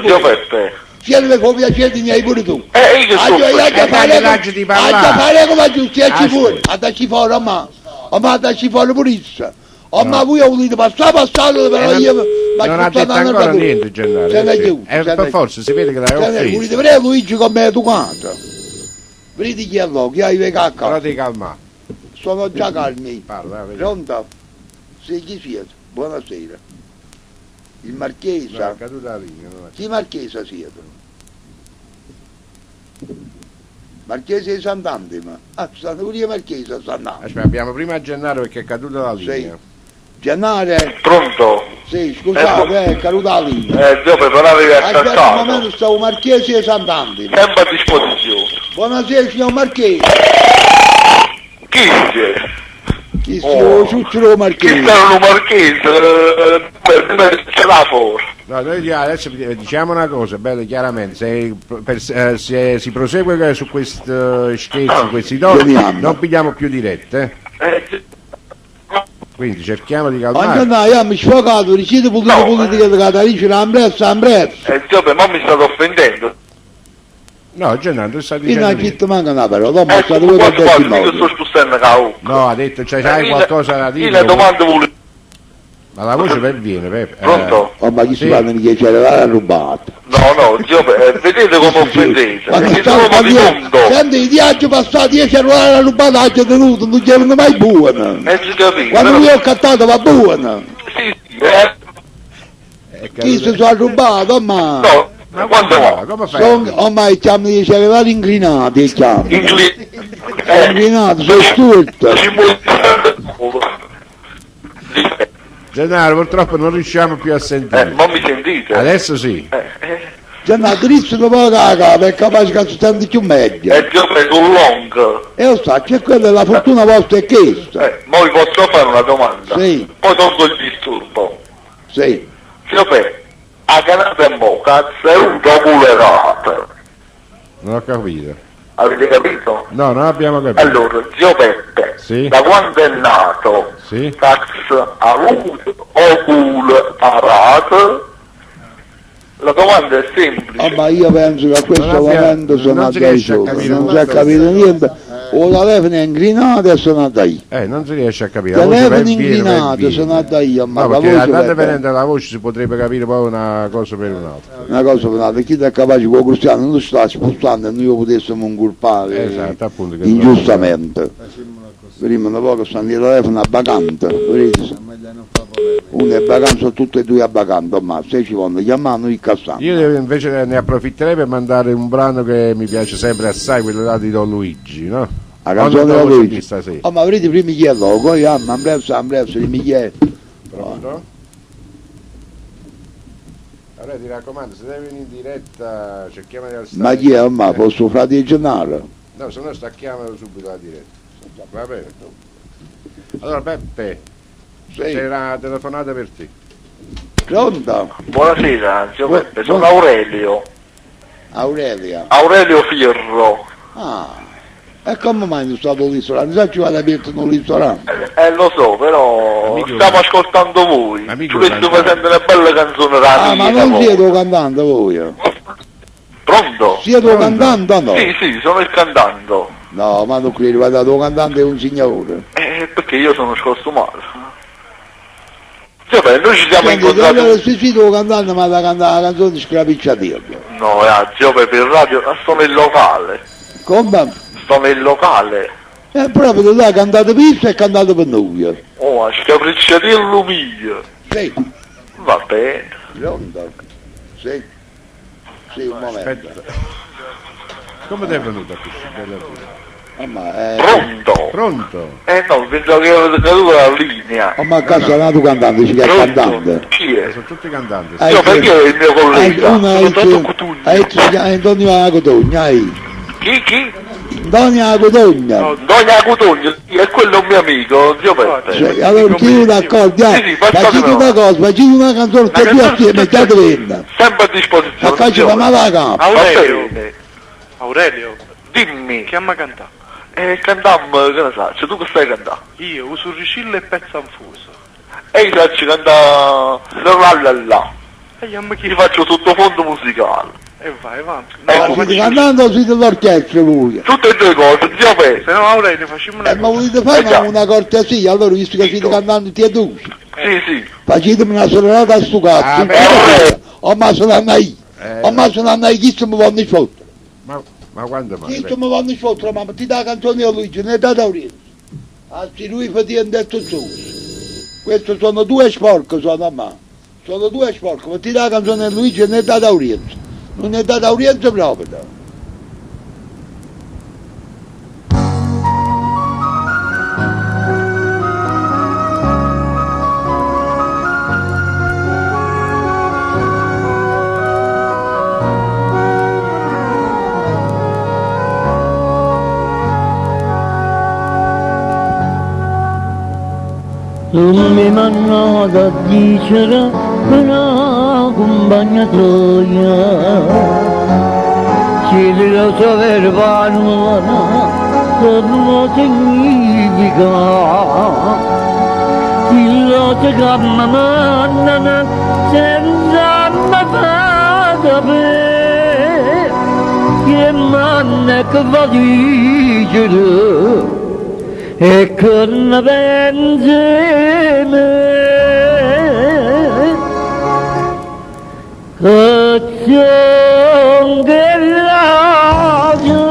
Zio Peppe. Siete per può piacere di miei pure tu. Io sto dai, lasci di parlare. A fare come la giustizia ci Aspetta. fuori, a darci fuori, a darci fuori pulizia. Ma voi volete passare, però io... Non ha detto ancora niente, Gennaro. Se ne giù. Per forza, si vede che l'hai Volete offeso. vedere Luigi come è educato? Vedi chi è là, chi hai Però cacca? ti calma. Sono già calmi. Parla, vedi. Pronto? Sei chi siete? Buonasera. Il No, Marchesa? è caduta la linea. non è- Chi Marchesa siete? Marchese di Sant'Antima. Ah, stanno pure io Marchese a Sant'Antima. Aspetta, abbiamo prima Gennaro perché è caduta la linea. Gennaro, Pronto? Sì, scusate, Carudali. Zio, per arrivare a A questo casa. momento stavo Marchesi e Sant'Angelo. Sempre a disposizione. Buonasera signor Marchesi. Chi c'è? Chi sia Ciucciolo Chi Marchesi? sta un marchese? Ce la fuori. No, noi adesso diciamo una cosa, bella chiaramente, se si prosegue su questi scherzi, questi toni, non pigliamo più dirette. Quindi cerchiamo di Oggi calmare. no, io mi sfocato, riceve politica di Catalice, l'ambrezza. Zio, ma mi state offendendo. No, Gennaro, sta Io dicendo non niente. ci manca una parola, ma state voi Quanto per fa? dirti Io sto modo. spostando cavo. No, ha detto, c'hai qualcosa da Io le dire? domande vuole. Ma la voce viene, Peppe. Pronto? Oh, ma chi si Sì. fanno che c'era la rubata? No, zio, vedete come offendete. Ma non Perché stavo sono di mondo. senti, i viaggi passati 10 euro la rubata ha tenuto, non c'erano mai buona. Si capisce. Quando io ho cattato va buona. Sì, Chi si sono rubato, ma... No, ma quando va? Come fai? Ormai chiamano di cellulari inclinati, chiamano. Inclinati, sono sturt. Gennaro, purtroppo non riusciamo più a sentire. Ma mi sentite? Adesso sì. C'è una drizza dopo la capa, è capace che si sente più meglio. Zio, per un long. E lo sa, c'è quella la fortuna vostra è questa. Ma vi posso fare una domanda? Sì. Poi tolgo il disturbo. Sì. Zio, a canale in bocca è un dopulerata. Non ho capito. Avete capito? No, non abbiamo capito. Allora, zio Peppe, Sì. da quando è nato, Sì. tax ha avuto o culo parato? La domanda è semplice. Ah, ma io penso che a questo Non abbia- momento sono non a si dai riesce a sopra, capire non si nulla. è capito niente. O la telefono è inclinata e sono a dai. Non si riesce a capire. La La voce telefono viene, inclinato, sono a dai io, ma No, la perché voce andando e per- venendo la voce si potrebbe capire poi una cosa per un'altra. una cosa per un'altra, chi è capace con Cristiano non sta spostando e noi lo potessimo incolpare Esatto, appunto, che ingiustamente. Prima una volta stanno di telefono a vacante, vedete? Uno è vacante, sono tutti e due a vacante, ma se ci vogliono chiamare noi cassiamo. Io invece ne approfitterei per mandare un brano che mi piace sempre assai, quello là di Don Luigi, no? La canzone della Quando Luigi. stasera. Oh, ma avrete primi chi è logo, poi ambrezza, di Michele. Pronto? Allora ti raccomando, se devi venire in diretta cerchiamo di alzare. Ma chi è, ma posso frate di Gennaro? No, se no stacchiamo subito la diretta. Va bene. Allora Peppe, Sì. c'era una telefonata per te. Pronto? Buonasera, zio Peppe, sono buon- Aurelio. Aurelia. Aurelio Fierro. Ah, e come mai non stato all'istorante? Non so ci vado aperto in un ristorante. Lo so, però Amico, stiamo ascoltando voi. amico, Ci sto facendo una bella canzone Ah, ma non voi. siete un cantante voi? Pronto? Siete un cantante o no? Sì, sono il cantante. No, ma non credo, guardate, un cantante è un signore. Perché io sono scostumato. Zio Peppe, noi ci siamo Senti, incontrati. allora se siete un cantante ma da cantare la canzone di Scrapicciatillo. No, zio Peppe, in radio, sto nel locale. Come? Sto nel locale. Proprio là cantate pista e cantate per noi. Oh, ma scapricciatello mio. Sì. Va bene. Pronto? Sì. Sì, un momento. Aspetta. Come ti è venuta qui? Bella tua. Ma, Pronto? Pronto? No, penso che avete caduto la linea. ma a casa è nato cantante, ci chiama cantante. Chi è? Sono tutti cantanti. Ah, Io perché è il mio collega? Una Sono tanto cotugno. Antonio Agotogna, Chi? Antonio Agotogna. Dogna Cotugno, è quello un mio amico, zio Peppe. Cioè, allora ti d'accordo, Sì, sì, facciamo una cosa, facciamo una canzone per due assieme, già te venga. Sempre a Ma disposizione. faccio zio. la malaga. Aurelio, Va bene. Aurelio, Dimmi. chiama cantare. Cantammo, che ne sai, tu che stai cantando? Io uso ricillo e pezzo anfuso. E io faccio cantare la la la. E io mi Ti chiedo, faccio sottofondo musicale. e vai avanti. Ecco, No, Siete cantando o siete l'orchestra lui? Tutte e due cose, zio Peppe. se no Aurelio facciamo una Ma cosa. volete fare già. una cortesia, allora visto che siete cantando tutti e due, Sì. facetemi una serenata a sto cazzo. O ma sono andai, o ma sono andai, chi se mi vanno sotto? Ma quando mai? Chi se mi vanno sotto, ma ti dà canzone a Luigi, ne dà da Oriente. Anzi lui fa di detto su. Questi sono due sporchi, sono ma. Sono due sporchi, ma ti dà canzone a Luigi, ne dà da Oriente. Non ne dà da Oriente proprio. non mi mannata a dicere una compagna troia, se lo sapere vanno, se non significa, se lo si chiama manna, senza me fa capire, che manna che va dicere, e che ne pensi me, che c'è che lascia,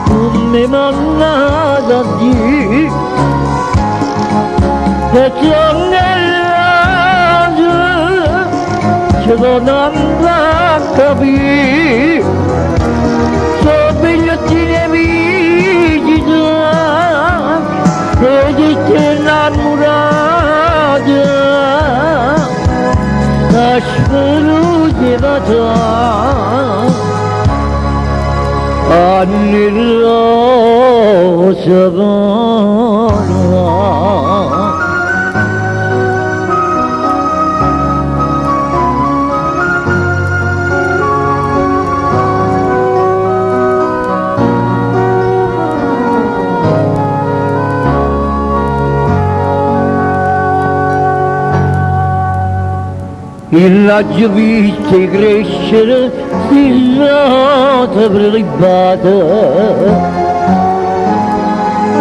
tu mi mannata a dire, che c'è che lascia, ce lo non a capire, sono bigliettini amici, e di te innamorata, la sferuta anni rosa vana. Il laggio viste crescere, stillata prelibata,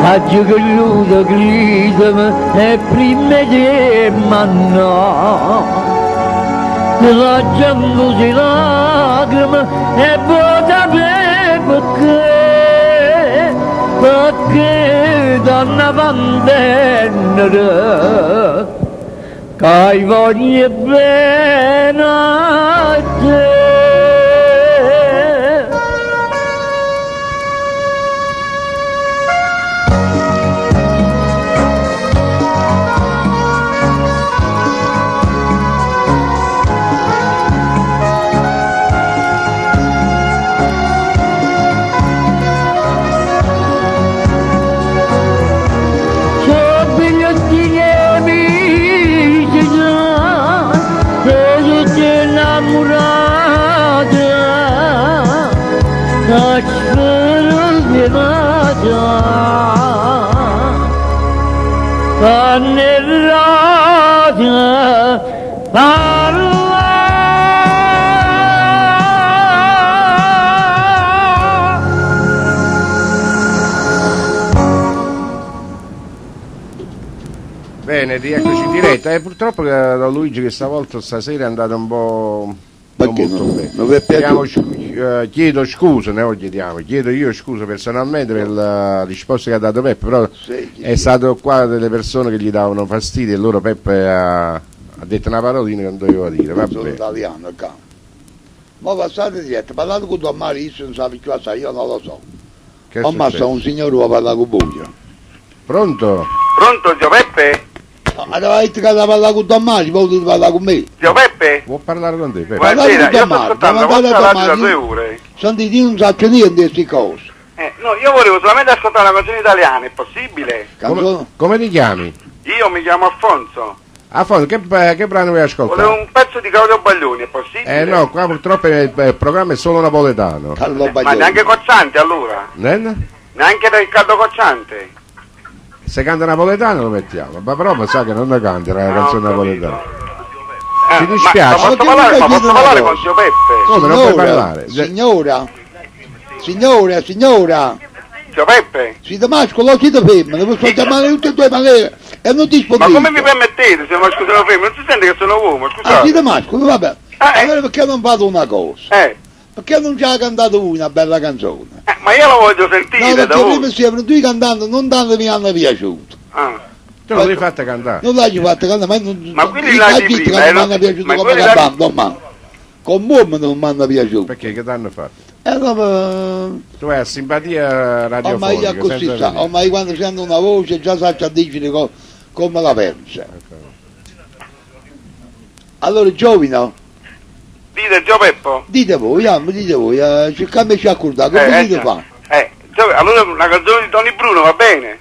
laggio che luda gridami e prima di manna, laggio annusi lacrime e vota perché donna vandennere, che voglio bene a te. Bene, rieccoci in diretta. Purtroppo Don Luigi che stasera è andato un po'... Perché non molto bene. non vi è piaciuto? Chiedo scusa, chiedo io scusa personalmente per la risposta che ha dato Peppe, però è stato qua delle persone che gli davano fastidio e loro Peppe ha detto una parolina che non doveva dire. Sono italiano, calma. Ma passate diretto, parlate con Don Mario, non sa più assai, io non lo so. Ho ammazzato un signore che parla con Buio. Pronto? Pronto, Zio Peppe? Aveva detto che parlare con Don Mario, poi potete parlare con me. Zio Peppe? Può parlare con te, Peppe. Buonasera, io sto ascoltando la vostra radio da 2 ore. Sentite, io non so niente di queste cose. No, io volevo solamente ascoltare una canzone italiana, è possibile? Come ti chiami? Io mi chiamo Alfonso. Alfonso, che brano vuoi ascoltare? Volevo un pezzo di Claudio Baglioni, è possibile? No, qua purtroppo il programma è solo napoletano. Ma neanche Cocciante allora? Neanche Riccardo Cocciante? Se canta napoletano lo mettiamo, ma però mi sa che non la canti la canzone napoletana. Ti dispiace? Ma posso parlare con Zio Peppe? Come non puoi parlare? Signora. Zio Peppe? Siete mascolo o siete femmine? Vi sto chiamare tutte e due maniere e non disponibili. Ma come mi permettete se mascolo sono femmine? Non si sente che sono uomo, scusate. Siete mascolo, vabbè. Allora perché non fate una cosa? Perché non ci ha cantato una bella canzone? Ma io la voglio sentire, no, perché prima sempre tu cantando non tanto mi hanno piaciuto. Tu non l'hai fatta cantare? Non l'hai fatta cantare, ma quelli là di prima non mi hanno piaciuto come cantando, ma con buono non mi hanno piaciuto. Perché che t'hanno fatto? Tu hai simpatia radiofonica. Ormai quando sento una voce già so a dire come la pensa. Allora giovine. Dite Gio Peppo? Dite voi, cercatemi accordare, come dite fa? Allora una canzone di Tony Bruno va bene?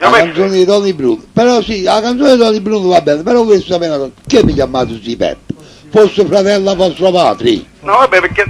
La canzone di Tony Bruno, però sì, la canzone di Tony Bruno va bene, però voglio sapere una cosa, che mi chiamate Zipetto? Fosse fratello vostro padre? No, vabbè, perché...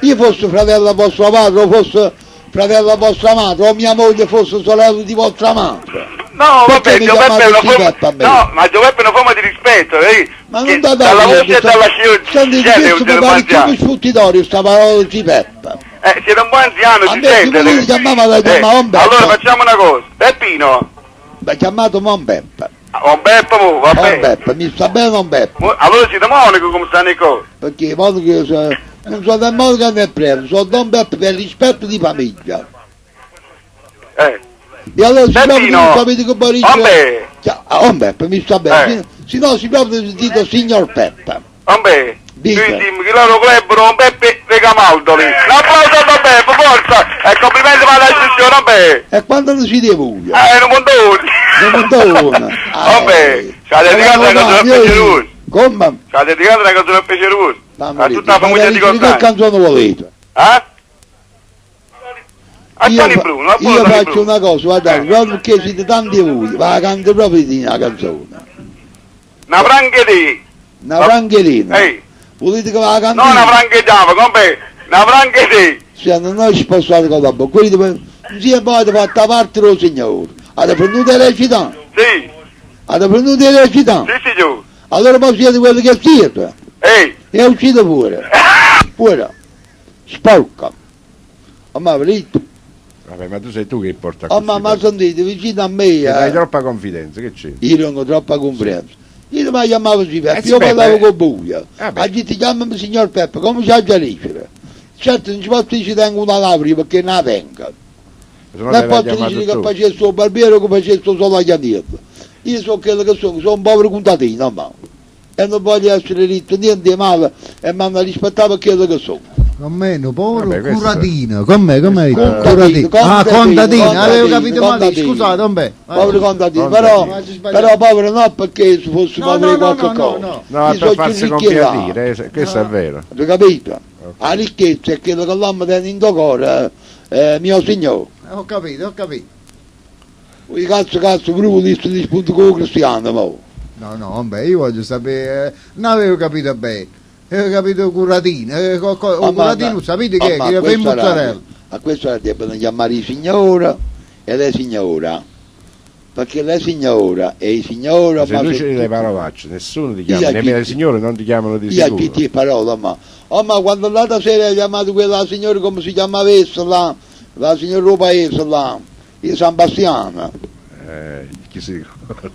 Io fosse fratello vostro padre o fosse fratello vostra madre o mia moglie fosse sorella di vostra madre? No, Perché vabbè, mi Giuseppe è chiamate una forma... Zipetto a me? No, ma Giuseppe è una forma di rispetto, vedi? Ma Che non da dalla dare, voce e dalla sentite, questo mi pare più sfuttitorio sta parola di Zipetto. siete un po' anziano, A si me sente. si chiamava la chiamava Beppe. Allora facciamo una cosa, Peppino, Mi ha chiamato Mon Beppe. un Beppe, va Mon bene. Beppe, mi sta bene Mon Beppe. Allora siete Monaco come stanno le cose. Perché Monaco io non so da Monaco né preso, sono Don Beppe per rispetto di famiglia. E allora si Peppino, sapete che Boris... Vabbè, Mon Beppe, mi sta bene. Se no si proprio sentito signor Beppe. vabbè. Dica. Quindi che loro club un Beppe De Camaldoli. Un applauso a Beppe, forza! E complimenti per la sessione, vabbè. E quando non si deve uno? Non montoni. Non montone. Vabbè, ci ha dedicato una canzone a Pesce Russo. Come? Ci ha dedicato una canzone a Pesce Russo. A tutta la famiglia di Che Contani. canzone volete? A Tony Bruno, a Io Tony faccio Bruno. una cosa, guardate, proprio perché siete tanti voi, la canto proprio di una canzone. Una francheria. Una franchelina. Ehi, Volete che la canti? non una francheggiava, come? Una francheria. Se non ci posso fare con la bocca, quelli dove si è poi fatta parte lo signore. Avete prenuto le recità? Sì, Avete prenuto le recità? sì signore. Allora poi siete quelli che siete. Ehi, E uscite pure. Pure. Sporca. Ma vedete? Vabbè, ma tu sei tu che porta Oh ma sentite, vicino a me, Hai troppa confidenza, che c'è? io non ho troppa comprensione. Io mi chiamavo Peppe, sì, io Peppe. parlavo con Buia. Vabbè. Oggi ti chiamami signor Peppe, come c'è già dicere? Certo non ci posso dire ci tengo una laurea perché non la tengo. Se no Non te l'hai posso chiamato dire che tu. facessi un barbiere che facessi solo la chiamata. Io so quello che sono un povero contadino, ma. E non voglio essere ritto niente di male e mi hanno rispettato per quello che sono. Con me, no, povero Vabbè, questo- curatino, con me, Contadino, curatino. Ah, contadino, avevo contadino, capito male, contadino. scusate, non beh. Povero contadino, Contadino. però povero no perché se fosse No, povero no, qualche no, no, cosa. no. No, Io per so farsi più ricchierato. compiacere, questo è vero. Avete capito? La ricchezza è quello che l'uomo tiene in cuore, mio signore. Ho capito. I cazzo, proprio di spunto con cristiano, mo. No, vabbè, io voglio sapere, non avevo capito bene. Avevo capito curatino, curatino, sapete che è? Che per mozzarella. A questo devono chiamare i signora e le signora. Perché le signora e i signora... Se tu c'è le parolacce, nessuno ti chiama, Io nemmeno chi- le signore non ti chiamano di Io sicuro. a chi parola, ma... Oh, ma quando l'altra sera ha chiamato quella signora, come si chiamava essa là, la signora paese là, di San Bastiano. Chi si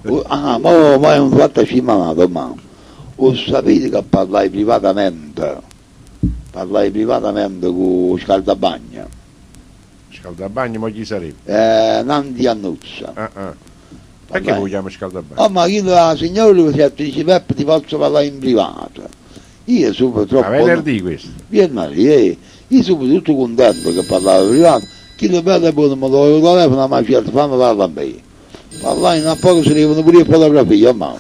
ricorda? Ma è un fatto scimato, ma... O sapete che parlai privatamente con Scaldabagna, Scaldabagno, ma chi sarebbe? Nandi Annuzza. Perché Vabbè. lo chiamo Scaldabagno? Oh, ma io la signora mi dice Peppe ti posso parlare in privato. Io sono troppo... A venerdì questo. Vieni Maria, io sono tutto contento che parlavo in privato. Chi lo vede poi mi do il telefono, ma certo fammi parlare a me. Parlai a poco si arrivano pure le fotografie, ma...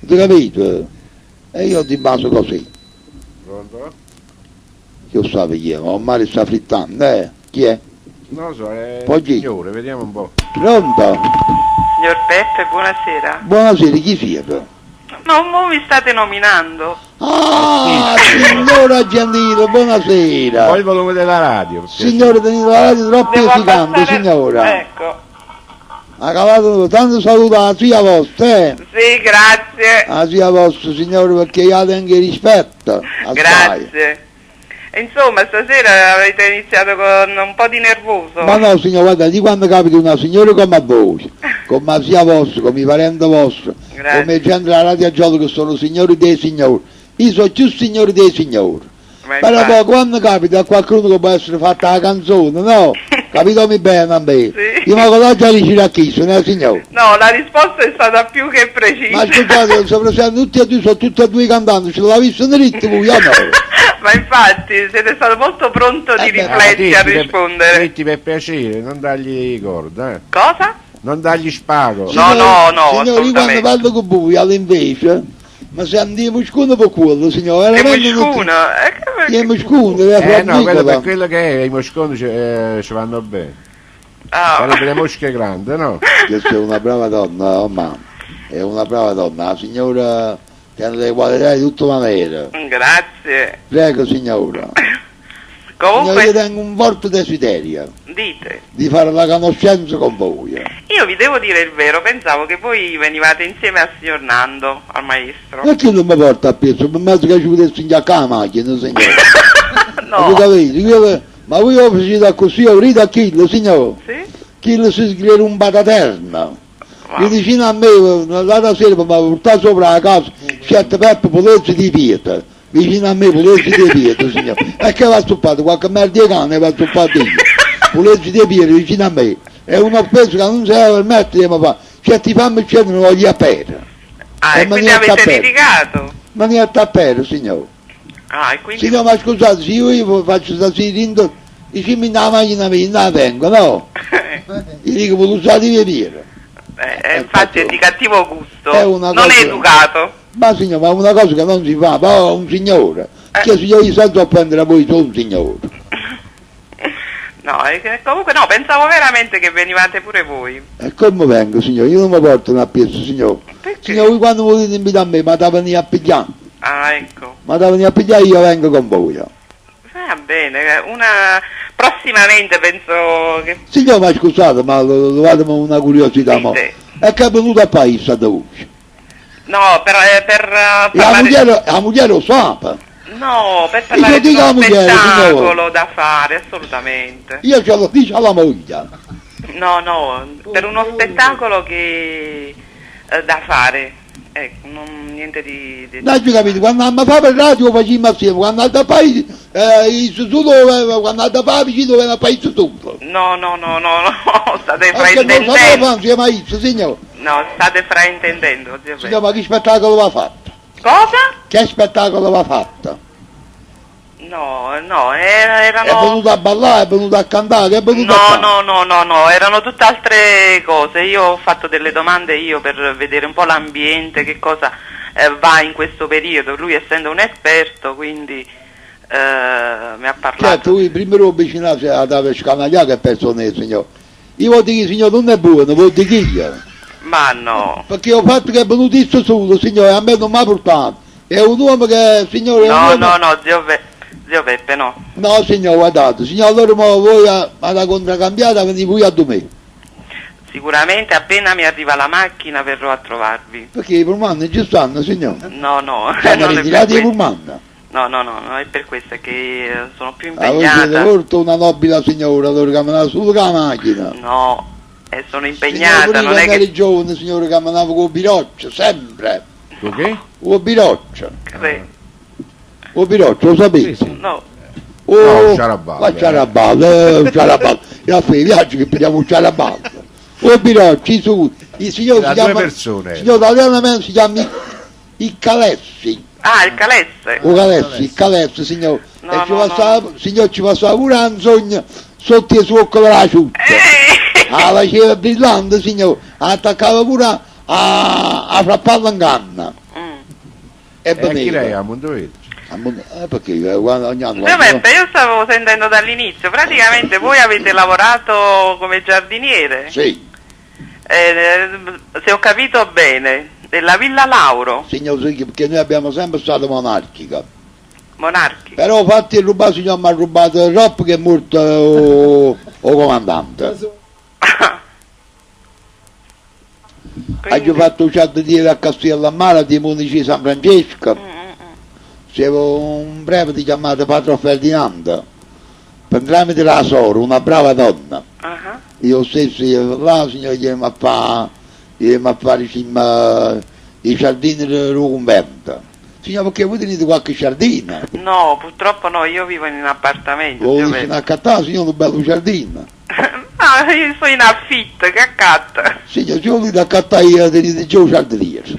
Ti capito? E io ti baso così. Pronto? Io so chi è, ma Mario sta frittando, Chi è? Non lo so, è Poi il chi? signore, vediamo un po'. Pronto? Signor Peppe, buonasera. Buonasera, chi siete? Ma mi state nominando? Ah, signora Giannino, buonasera. Poi il volume della radio. perché- Signore Danilo, la radio troppo Devo efficante, abbassare- signora. Ecco. Ha cavato tanto saluto alla zia vostra, Sì, grazie. La zia vostra, signore, perché io la tengo rispetto. Assai. Grazie. Insomma, stasera avete iniziato con un po' di nervoso. Ma no, signora, guarda, di quando capita una signora come a voi, come la zia vostra, come i parenti vostri, Grazie. come gente della radio a gioco che sono signori dei signori. Io sono più signori dei signori. Ma Però infatti- poi quando capita a qualcuno che può essere fatta la canzone, no? Capitomi bene a me? Sì. Io ma con l'oggi dici a chi, sono signore. No, la risposta è stata più che precisa. Ma scusate, sono presenti tutti e due, sono tutti e due i cantanti, ce l'ha visto in ritmo, io no. Ma infatti siete stato molto pronto di beh, rifletti a Ditti per- rispondere. ditti per piacere, non dargli corda, Cosa? non dargli spago. No, Signori, no, signori, io quando assolutamente. parlo con voi, all'invece, ma se andiamo scuno per quello, signore, Che veramente non ti- muscuno? Io mi scuno, No, quello per formicola. quello che è, i mosconi ci vanno bene. Sarebbe le mosche grandi, no? Questa è una brava donna, oh mamma, è una brava donna, la signora che ha le qualità di tutta maniera. Grazie. Prego signora. Comunque, Io tengo un forte desiderio dite, di fare la conoscenza con voi. io vi devo dire il vero, pensavo che voi venivate insieme al signor Nando, al maestro. Perché non mi porta a pezzo? Per mezzo che ci potessi ingiaccare la macchina, signore. No. Capite? Ma voi ho preso così, ho rito a Chillo, signore. Sì? Chillo si scrive un bataterna. Io vicino a me, l'altra sera mi ha portato sopra la casa, certe peppe polezzi di pietra. Vicino a me polezzi di pietra, signore. E che va stuppato? Qualche merda di cane va stuppato io. Polezzi di pietra vicino a me. E uno spesso che non si deve permettere, ma fa, certi fammi e certi non voglio appere. Ah, e quindi avete litigato? Ma niente appere, signore. Ah, e quindi... Signore, ma scusate, se io faccio stasera in diciamo la macchina mia, non la vengo, no? Gli dico, voi usate le pietre. infatti è di cattivo gusto, È una non cosa- è educato. Ma signore, ma è una cosa che non si fa, ma un signore. Che se io sento offendere voi, sono un signore. No, comunque no, pensavo veramente che venivate pure voi. E come vengo, signore? Io non mi porto una piazza, signore. Perché? Signore, voi quando volete invitare a me, ma da venire a pigliare. Ah, ecco. Ma da venire a pigliare io vengo con voi. Va bene, prossimamente penso che... Signore, ma scusate, ma fatemi una curiosità, Sì, mo. sì. È che è venuto a paese da voi. No, per La moglie lo sa. No, per Io parlare di dico uno alla moglie, spettacolo signore. da fare, assolutamente. Io ce lo dico alla moglie. No, per uno spettacolo che da fare. Ecco, niente di... Dai, capito, quando andiamo a fare il radio facciamo assieme, quando andiamo a paese, quando andiamo a fare vicino viene a paese tutto. No, state Perché non sapevo fraintendendo. quanto siamo a Izzo, signore. No, state fraintendendo, zio Signore, ma che spettacolo va fatto? Cosa? Che spettacolo va fatto? No, È erano... venuto a ballare, è venuto a cantare, è venuto a fare. No, erano tutt'altre cose. Io ho fatto delle domande io per vedere un po' l'ambiente, che cosa va in questo periodo. Lui essendo un esperto, quindi mi ha parlato. Certo, lui prima lo avvicinarsi a dare scanagliare che persone, signore. Io voglio dire, signore, non è buono, voglio dire io. Ma no. Perché ho fatto che è venuto isso solo, signore, a me non mi ha portato. È un uomo che, signore... è un uomo... No, zio Peppe, no. No, signore, guardate, signore, allora voi alla contraccambiata venite voi a me. Sicuramente appena mi arriva la macchina verrò a trovarvi. Perché i pullman non ci stanno, signore. No, Stanno non è per ritirati i questo. pullman. No, è per questo è che sono più Ah, voi siete impegnata. molto una nobile signora, allora camminava solo con la macchina. No, sono Signore, impegnata, pure non è quando eri che... giovane, signore, camminavo con biroccio, sempre. Con che? Con biroccio. Sì. Con biroccio, lo sapete? Sì. No, No, ciaraballo. Ma ciaraballo, ciaraballo. Io a fare i viaggi che prendiamo un ciaraballo. Con birocci, su. Il signore Da si due chiama... persone. Signore, italianamente si chiama i calessi. ah, il calesse. O calessi, il calessi, signore. No, E ci no, passava, signore, ci passava pure un sogno sotto il suocco della ciutta. La faceva brillante, signore, attaccava pure a frapparla in canna. E E chi lei veniva. a Mondovetto? Perché quando ogni anno... Zio Peppe, io stavo sentendo dall'inizio, praticamente voi avete lavorato come giardiniere, Sì, se ho capito bene, della Villa Lauro, signore, sì, perché noi abbiamo sempre stato monarchica. Monarchi. Però fatti rubare, signore, mi ha rubato troppo che è morto o comandante. Ho fatto un giardiniere a Castellammare di Munici San Francesco. C'avevo un prete chiamato Padre Ferdinando, per tramite la sora, una brava donna. Io stesso io là, signore, gli a fare i giardini del convento. Signore, perché voi tenete qualche giardino? No, purtroppo no, io vivo in un appartamento. Voi zio siete Peppe. a cattare, signore, un bello giardino. No, io sono in affitto, che accatta. Signore, se volete accattare io tenete già un giardiniere.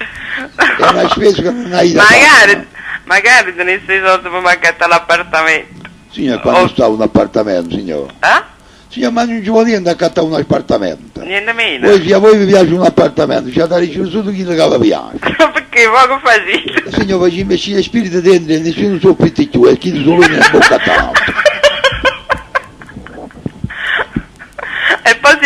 È una spesa che non hai da fare. Magari teneste i soldi per accattare l'appartamento. Signore, quando sta un appartamento, signore? Signore, ma non ci vuole niente accattare un appartamento. Niente meno. Voi, se a voi vi piace un appartamento, c'è da ricevere solo chi vi piace. Perché poco facile. Signore, facciamo investire spirito dentro e nessuno suo più e chi solo viene a bocca l'altro. E poi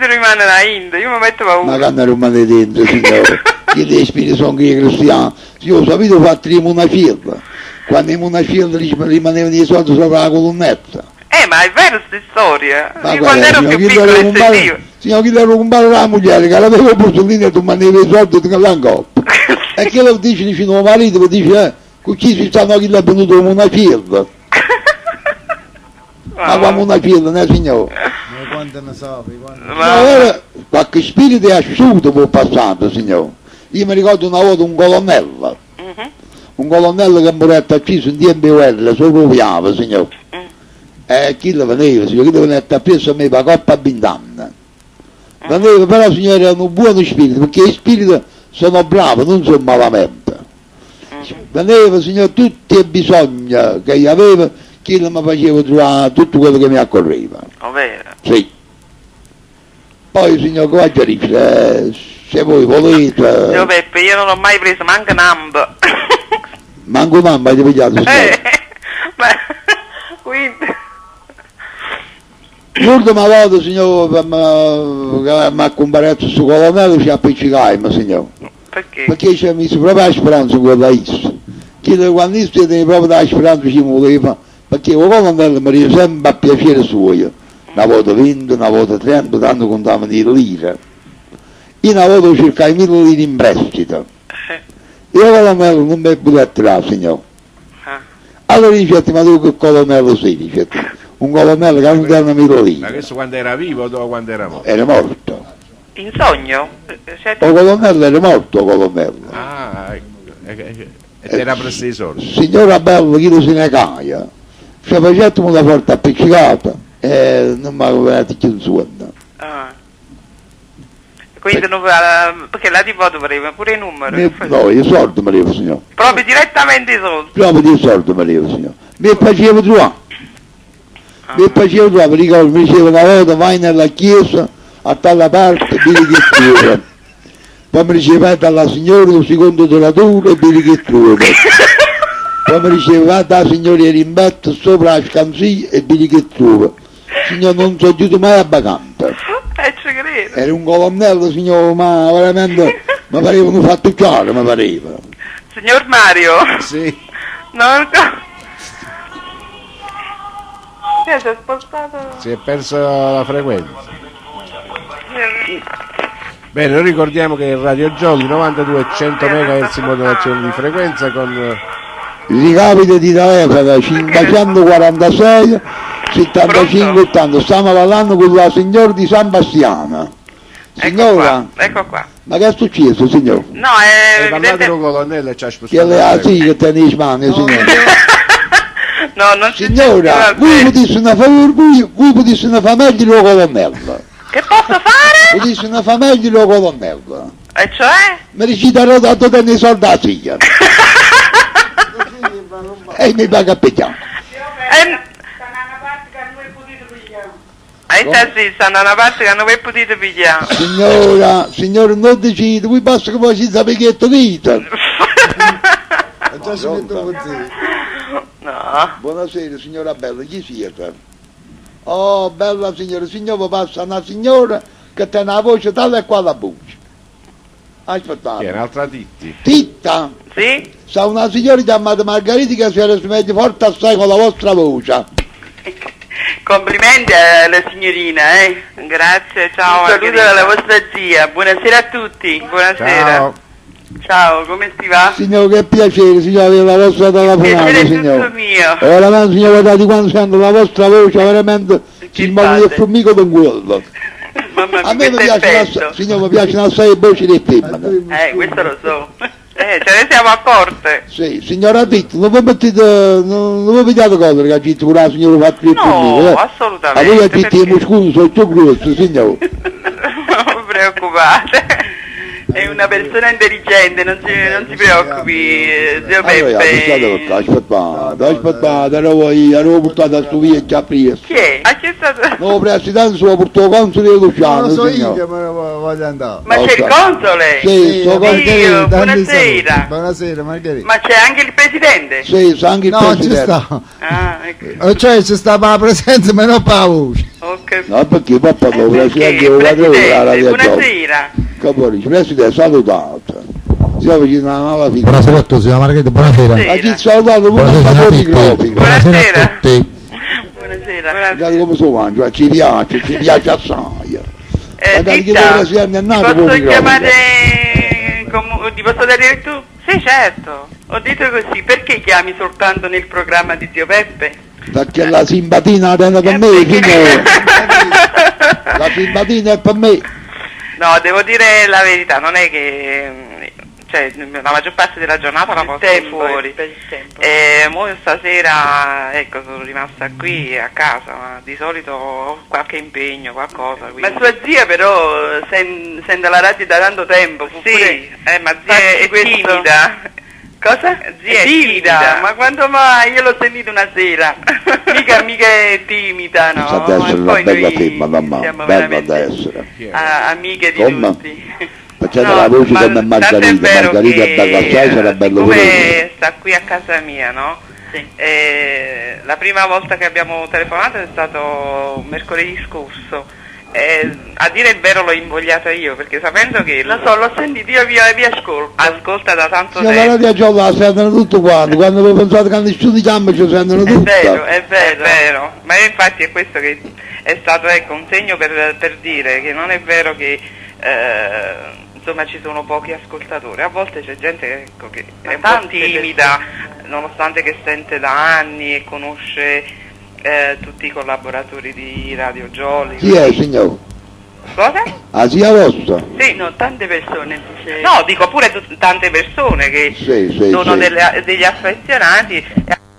spirito rimane là in, io mi metto Ma paura. che non rimane dentro, signore? Che dei spiriti sono che cristiani? Io sapete ho fatto in una field. Quando in una field rimanevano i soldi sopra la colonnetta. Ma è vero sta storia. Ma Io guarda, quando ero più piccola e sentivo. signor chi devo comprare la moglie che l'avevo Mussolini e tu mandavi i soldi e l'angoppa. E che lo dice vicino al marito, mi dice, qui si stanno chi l'ha venuto come una field. Ma come una field, né signore? Ma quanto ne sappi? Qualche spirito è asciutto per passato, signore. Io mi ricordo una volta un colonnello. Un colonnello che morette acceso in DMBL, sopra piava, signore. E chi lo veniva, signore, chi lo veniva presso a me per Coppa Bindanna. Veniva, però, signore, era un buono spirito, perché i spiriti sono bravi, non sono malamente. Veniva, signore, tutti i bisogni che io avevo, chi mi faceva trovare tutto quello che mi occorreva. Ovvero. Sì. Poi, signor Guagliarice, se voi volete... Zio Peppe, io non ho mai preso manco un'ambo. Manco un'ambo avete pigliato, signore. Ma, quindi... L'ultima volta, signore, mi ha comparato su colonnello, ci appiccicai, signore. Perché? Perché ci ha messo proprio la speranza quella is. Che quando io tenevo proprio la speranza ci voleva, perché il colonnello mi era sempre a piacere suo. Una volta 20, una volta 30, tanto contavano di lire. Io una volta cercai 1000 lire in prestito. Io il colonnello non mi poteva tirare, signore. Allora dice, ma tu che colonnello sei? Dice, un colonnello che non danno 1000 lire. Ma questo quando era vivo o quando era morto? Era morto. In sogno? Il colonnello era morto, il colonnello. Ah, ecco. E era preso i soldi. Signora Bello, chi lo se ne caia? Cioè facetemi una porta appiccicata e non mi aveva più suono. Quindi non, perché la tipo voleva pure i numeri. No, i soldi mi levo, signore. Proprio direttamente i soldi. Proprio i soldi mi levo, signore. Mi faceva trovare. Mi faceva trovare, mi ricordo, mi diceva una volta, vai nella chiesa, a tale parte, vedi che scrive. Poi mi diceva, dalla signora, un secondo donatore, e vedi che scrive. Poi mi diceva, va da signore Rimbetto, sopra la scanzia, e vedi che scrive. Signore, non sono giunto mai a vacante. Ci credo. Era un colonnello, signore, ma veramente mi pareva un fattucciale, mi pareva. Signor Mario? Sì. Non si è spostato. Si è persa la frequenza. Bene, noi ricordiamo che Radio Jolly 92.100 MHz in modulazione di frequenza con ricapito di telefono 546 75 80. Stiamo parlando con la signora di San Bastiano. Signora, ecco qua. ma che è successo, signor? No, è parlato con colonnello e ci ha Che spostato. le ha sì che tenisce mano, signora. No, non signora, voi potesse una favore, voi potesse una famiglia lo colonnello. Che posso fare? Potesse una famiglia lo colonnello. E cioè? Mi recita dato dei soldati. E mi paga a pigliare. Sì, stanno da una parte che non vi potete pigliare. Signora, non decide, voi basta che voi si sapete che è dite. Già si mettono così. No. Buonasera signora Bella, chi siete? Oh, bella signora, passa una signora che ha una voce tale e quale voce. Aspettate. Che è un'altra Titti. Titta? Sì? Sa una signora chiamata Margherita che si era smetti forte assai con la vostra voce. Complimenti alla signorina, eh? Grazie, ciao. Un saluto dalla vostra zia, buonasera a tutti. Buonasera. Ciao, come si va? Signore, che piacere, signore, la vostra telefonata, signore. Tutto mio. Veramente, signore, da di quando sento la vostra voce, veramente si muove il formico con quello. Mamma mia, A me mi piacciono, signore, mi piacciono assai le voci dei femmine. Questo lo so. Ce ne siamo accorte. Sì, signora Titti, non vi mettete, non vi pigliate cosa che ha detto pure la signora fatto il formico, No, assolutamente. A voi ha detto i muscoli sono più grossi, signore. Non vi preoccupate. È una persona intelligente, non si preoccupi, zio Peppe. Aspettate, ero portato a sto via già prima. Chi è? A chi è stato? No, presidente, sono portato console di Luciano, Non so io signore. che me ne voglio andare. Ma c'è il console? Sì, sto Dio, buonasera. Buonasera Margherita. Ma c'è anche il presidente? Sì, c'è anche il No, ci presidente. sta. Ah, ecco. Cioè ci sta la presenza ma non per la voce. Ok. No, perché poi quando il Presidente lo padrone la radio buonasera. Caporicci, Presidente, salutate. Siamo vicino alla nuova figura. Buonasera a tutti, signora Margherita, buonasera. Buonasera. Ma chi salutato pure Buonasera, un po' di signora Titti. microfono. Buonasera a tutti. Buonasera. Guardate come si mangia, ci piace assai. Guardate che il Titta, Presidente è ti nato con posso i chiamare... ti posso dare tu? Sì, certo. Ho detto così, perché chiami soltanto nel programma di Zio Peppe? Perché la simpatina la tiene per me, signore. La simpatina è per me. No, devo dire la verità, non è che... Cioè, la maggior parte della giornata la posso fuori. E mo stasera, ecco, sono rimasta qui a casa, ma di solito ho qualche impegno, qualcosa. Quindi... Ma sua zia però sente la radio da tanto tempo. Sì, ma zia è timida. Cosa? Zia è timida. Ma quando mai? Io l'ho sentito una sera. mica è timida, no? Sa essere una poi bella noi femmina, mamma, siamo bella veramente da essere. amiche di Come? tutti. Facciate No, la voce ma come tanto è Margherita, vero Margherita che, è bella assai, sarà bello pure. siccome sta qui a casa mia, no? Sì. La prima volta che abbiamo telefonato è stato mercoledì scorso. A dire il vero l'ho invogliata io, perché sapendo che Lo so, l'ho sentito, io vi ascolto. ascolta da tanto Sì, la tempo. radio già la sentono tutto quando voi pensate che nessuno chiama ci sentono È tutto. vero, È vero, ma infatti è questo che è stato, ecco, un segno per dire che non è vero che insomma ci sono pochi ascoltatori, a volte c'è gente, ecco, che è un po' tante timida, nonostante che sente da anni e conosce tutti i collaboratori di Radio Jolly. Chi è, signor? Cosa? Ah, sia vostra? Sì, No, tante persone dice. no, dico pure tante persone che Sì, sono sì. degli affezionati.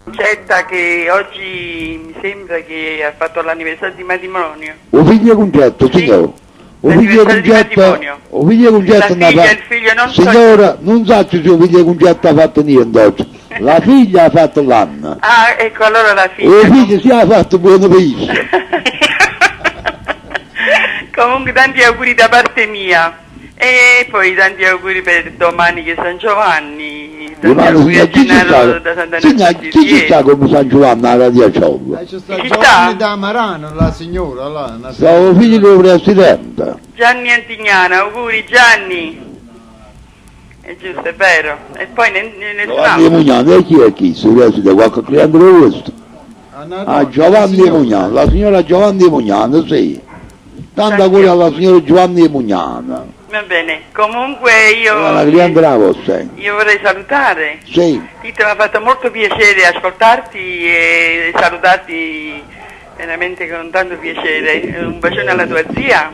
Concetta che oggi mi sembra che ha fatto l'anniversario di matrimonio. Un figlio concetto, signor. Un figlio L'anniversario di concetto, matrimonio. un figlio concetto La figlia, il figlio non so. signora, non so se un figlio concetto ha fatto niente oggi. La figlia ha fatto l'anno. Ah, ecco, allora la E figlia. il figlio si ha fatto buono pesce. Comunque tanti auguri da parte mia. E poi tanti auguri per domani che è San Giovanni. Tanti Domani auguri a chi ci Gennaro sta? da Santa Signor, chi ci sta come San Giovanni alla radio Ciollo? C'è sta Chi Giovanni sta? da Marano, la signora, là, una Stavo figlio del presidente. Gianni Antignana, auguri Gianni. È giusto, è vero. E poi nessun Giovanni altro. Mugnano, e chi è chi? Se vuole qualche cliente lo questo? Ah, Giovanni Mugnano, la signora Giovanni Mugnano, sì. Tanto auguri alla signora Giovanni Mugnano. Va bene, comunque La cliente la vostra. io vorrei salutare. Sì. Tito, mi ha fatto molto piacere ascoltarti e salutarti veramente con tanto piacere. Un bacione alla tua zia.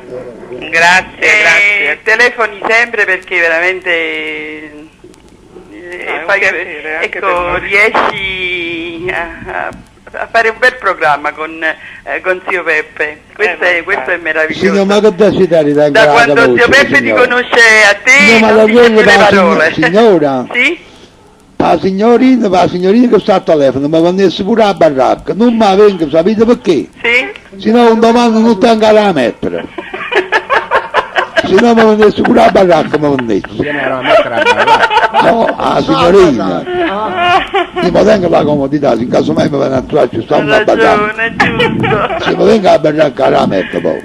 Grazie. Telefoni sempre perché veramente fai, piacere, anche per ecco, noi. riesci a fare un bel programma con Zio Peppe. Questo è meraviglioso. Signor, ma che desideri da Da quando Zio Peppe ti conosce a te, ma non la dice più le signora- parole. signora? Sì? la signorina che sta al telefono mi vendesse pure la baracca, non mi venga, sapete perché? Sì? Se no un domani non tengo a mettere. Se no mi vendesse pure la baracca, mi vendesse. No, la signorina. Se mi tengo la comodità, se in caso mai mi viene a trovare ci sta Ha una baracca. ragione, giusto. Se mi venga la baracca la metto poi.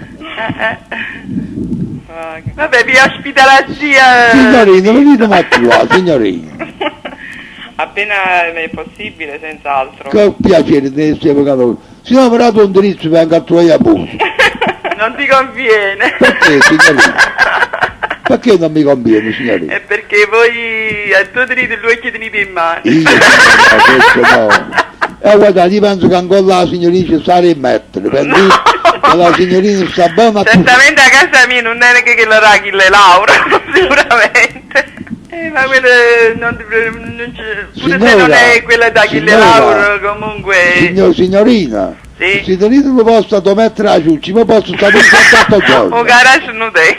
Vabbè, vi ospita la zia. Signorina, venite ma qua, signorina. Appena è possibile, senz'altro. Che piacere di essere pagato. Se no però tu un diritto venga a trovare a buio. Non ti conviene. Perché, signorina? Perché non mi conviene, signorina? È perché voi a tu tenete lui che tenete in mano. Io, questo no. Guardate, io penso che ancora la signorina ci sta a rimettere, penso che la signorina sta bene a Certamente a casa mia non è che lo raghi le Laura, sicuramente. Ma quella non c'è, pure se Signora, non è quella da Achille signora, Lauro, comunque. Signorina, Sì. se tenete lo posso mettere la ciucci, ma posso stare in contatto Un giorno. garage non è.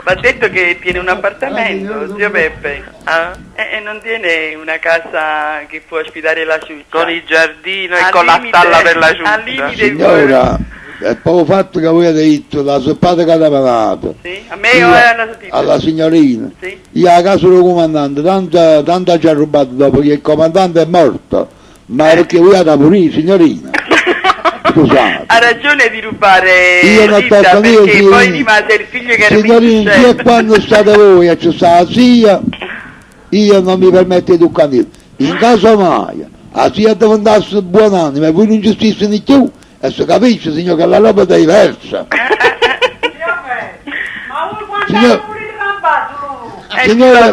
Va detto che tiene un appartamento, zio Peppe. Ah, E non tiene una casa che può ospitare la ciuccia. con il giardino e Al con la limite- stalla per la al ciuccia. limite- Signora, è proprio fatto che voi avete detto, la soppata catamanata. Sì? A me o alla sua Alla signorina. Sì? Io a casa del comandante, tanto ci ha rubato dopo che il comandante è morto, ma perché voi avete pure, signorina. scusate. Ha ragione di rubare Io non Rita, tocco io, perché sì. poi rimase il figlio che era Signorini, piccolo. che quando state voi e ci sta la zia, io non mi permetto di toccare niente. In caso mai, la zia deve andare buonanima e voi non ci stesse né più, e si capisce, signor, che la roba è diversa. Signor, signora,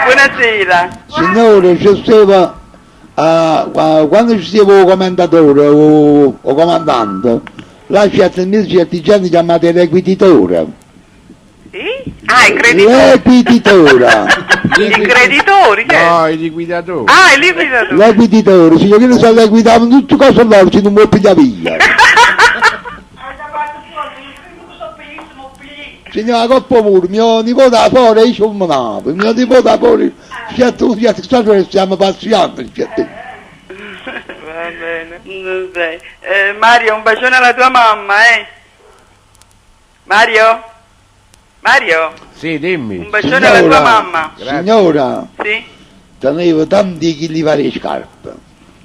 Buonasera. signore, ci stava, quando ci stava il commendatore o comandante, là c'è certi artigiani chiamati l'equititore. Sì? Ah, il creditore. L'equititore. I creditori, che? No, i liquidatori. Ah, il liquidatore. L'equititore, signor, che ne sa, liquidavano tutte cose loro, se non vuoi pigliare via. Signora, coppa pure, mio nipote a fuori, io sono nato, mio nipote a fuori, stiamo passando, Va bene. Non sei. Mario, un bacione alla tua mamma, Mario? Mario? Sì, dimmi. Un bacione alla tua mamma. Signora, Sì? tenevo tanti chili fare le scarpe, lo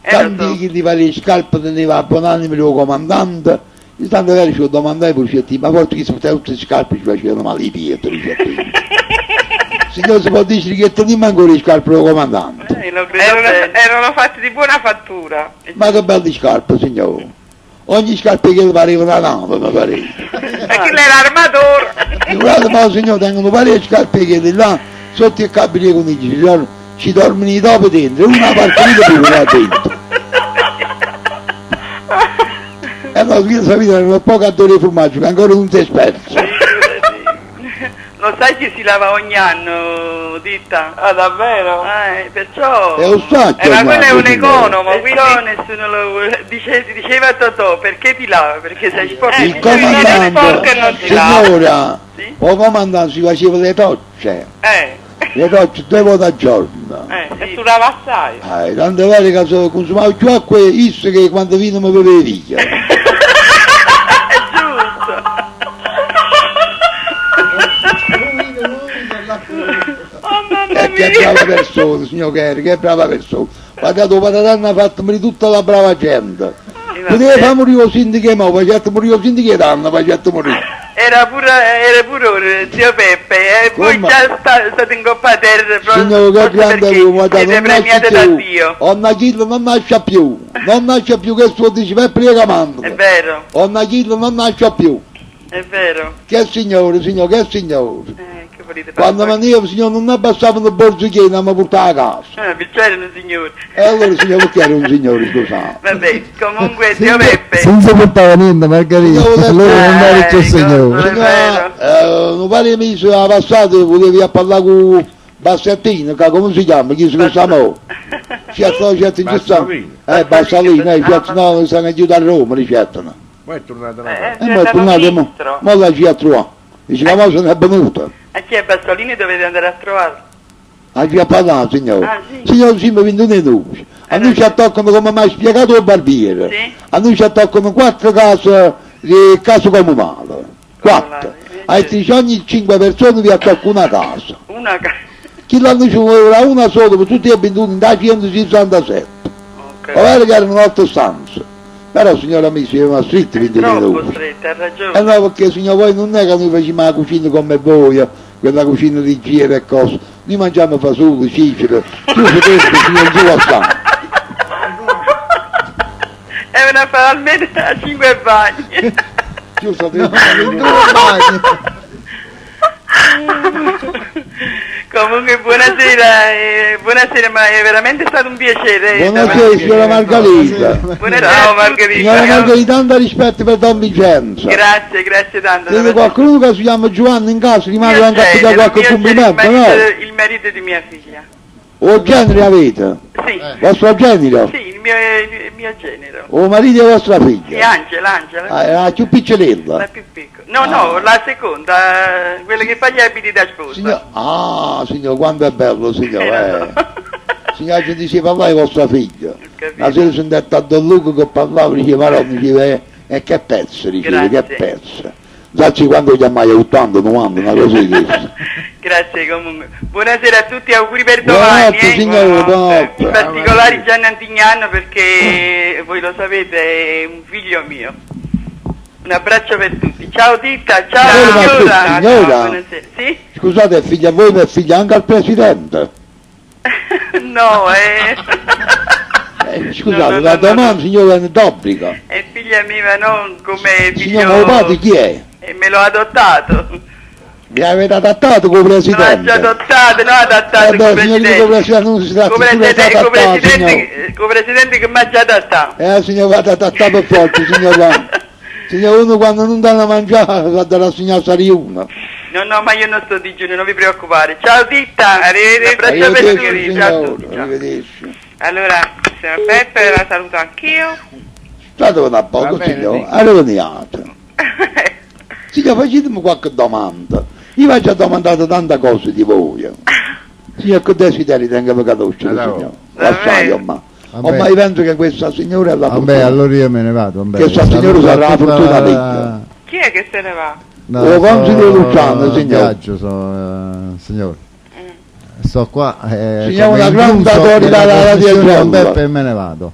tanti so. chili fare le scarpe tenevo abbonandomi il comandante, di tanto che ci ho domandato ai poliziotti, ma forse che si poteva tutte le scarpe ci facevano male i piedi, signor, si può dire che teniamo ancora le scarpe del comandante, Erano fatti di buona fattura. ma che belle scarpe, signore, ogni scarpa che le pareva una nave, mi pareva. E chi era armatore? Guarda, ma signore, tengono varie scarpe che là sotto il cabine con i giri, ci dormono i topi dentro, una partita più là dentro. E no, io sapete, erano poco attore di formaggio, che ancora non si è esperto. Lo sai che si lava ogni anno, Ditta? Ah, davvero? Perciò... È un sacco, ma quello è un signore. economo, quindi nessuno lo... diceva Totò, perché ti lava? Perché sei sporco. Il comandante, non ti lava. signora, Sì? il comandante si faceva le docce, le docce 2 volte al giorno. E tu lava assai. Tante volte che so, consumavo più acqua, isso che quando vino mi beveva via. Che brava persona, signor Kerry, che brava persona. Guardate, il patatano ha fatto morire tutta la brava gente. Poteva far morire il sindaco, ma facciate morire il sindaco e danno, facciate morire. Era pure zio Peppe, e poi Come? già state in Coppa a Terra Signor, che grande uomo, guardate, siete non nasce premiate da più. Dio. Onnachillo non nasce più, non nasce più, che suo dice, per piegamento. È vero, Onnachillo non nasce più. è vero. Che signore, signor, che signore. Che volete Quando fare? veniva, signor, non abbassavano il borso pieno, ma portava a casa. Perciò era un signore. E allora, signor, perché era un signore, scusate? Vabbè, comunque zio Peppe. Senza portare niente, Margherita. Signore, Allora non dare il signore. Signora, un paio di mesi a passato volevi parlare con Bassettino, che come si chiama? Chi si chiama? Certo, certo, Bassolino. Bassolino, certo, no, non stanno giù da Roma, certo, no. Poi è tornato una E poi è tornato, ma la ci ha trovato. Dice, la cosa non è venuta. A chi è Bassolini dovete andare a trovarlo? A chi ha parlato, signore? Ah, sì. Signore, sì, mi vendono i nuovi. A noi ci attaccano, come mi ha spiegato il barbiere. Sì. A noi ci attaccano 4 case di caso comunale. 4. Altri ogni 5 persone vi attacca una casa. Una Chi l'anno ci voleva una sola, per tutti i venduti da 167. Ovvero che erano 8 stanze. Però signora mia si aveva stretti 20 troppo minuti. stretta, ha ragione. No, perché signor voi non è che noi facciamo la cucina come voi, quella cucina di giro e cose. Noi mangiamo fasole, cicere, tutto questo signor giù a stanza. È una fa almeno a 5 bagni. Giusto, Comunque buonasera, ma è veramente stato un piacere. Buonasera signora Margherita. Buonasera Margherita. Signora Margherita, tanto rispetto per Don Vincenzo. Grazie tanto. Vede qualcuno che si chiama Giovanni in casa, rimane anche a fare qualche complimento, no? Il marito di mia figlia. O genere avete? Sì. Vostro genero? Sì, il mio genero. O marito di vostra Sì, figlia? Angela. La più piccoletta. La più piccola. No, la seconda, quella che fa gli abiti da sposa. Signor, quanto è bello, signor. Signor, ci diceva lei vostra figlia. La sera sono andato a Don Luca che parlava, diceva, ma non diceva, e che pezzo, diceva, che pezzo. Sacci quando chiamai 80, 90, una cosa di questo. Grazie comunque. Buonasera a tutti, auguri per domani. Buonanotte signore, buonanotte. In particolare Gianni Antignano perché voi lo sapete è un figlio mio. Un abbraccio per tutti. Ciao Titta, ciao signora. Signora, Buonasera. Sì? scusate, è figlia a voi, ma è figlia anche al Presidente. No, Scusate, no, la no, domanda signora è d'obbligo. è figlia mia, ma non come figlio. Signor padre chi è? E me l'ho adottato. Mi avete adattato come Presidente? Non adottato, no adattato come Presidente. Non si tratta come di presidente che mi ha già adattato. Signor, vada adattato forte, signor. Signor, uno quando non danno a mangiare, va dalla signora Sariuna. No, ma io non sto digiuno, non vi preoccupare. Ciao Titta, arrivederci. Arrivederci, Ciao a signor. tutti. Arrivederci. Allora, signor Peppe, la saluto anch'io. State un poco, signor. Arrivederci. Signor, facetemi qualche domanda. Io vi ho già domandato tante cose di voi. Signor, che desideri tengo per conoscere, signor? Lasciai, ma. Ormai penso che questa signora è la fortuna. Vabbè, allora io me ne vado. Vabbè. Questa signora sarà la fortuna mia. Chi è che se ne va? No, Lo consiglio Luciano, signor. Viaggio, signor. Sto qua. Signor, una grande autorità della radio Beppe e me ne vado.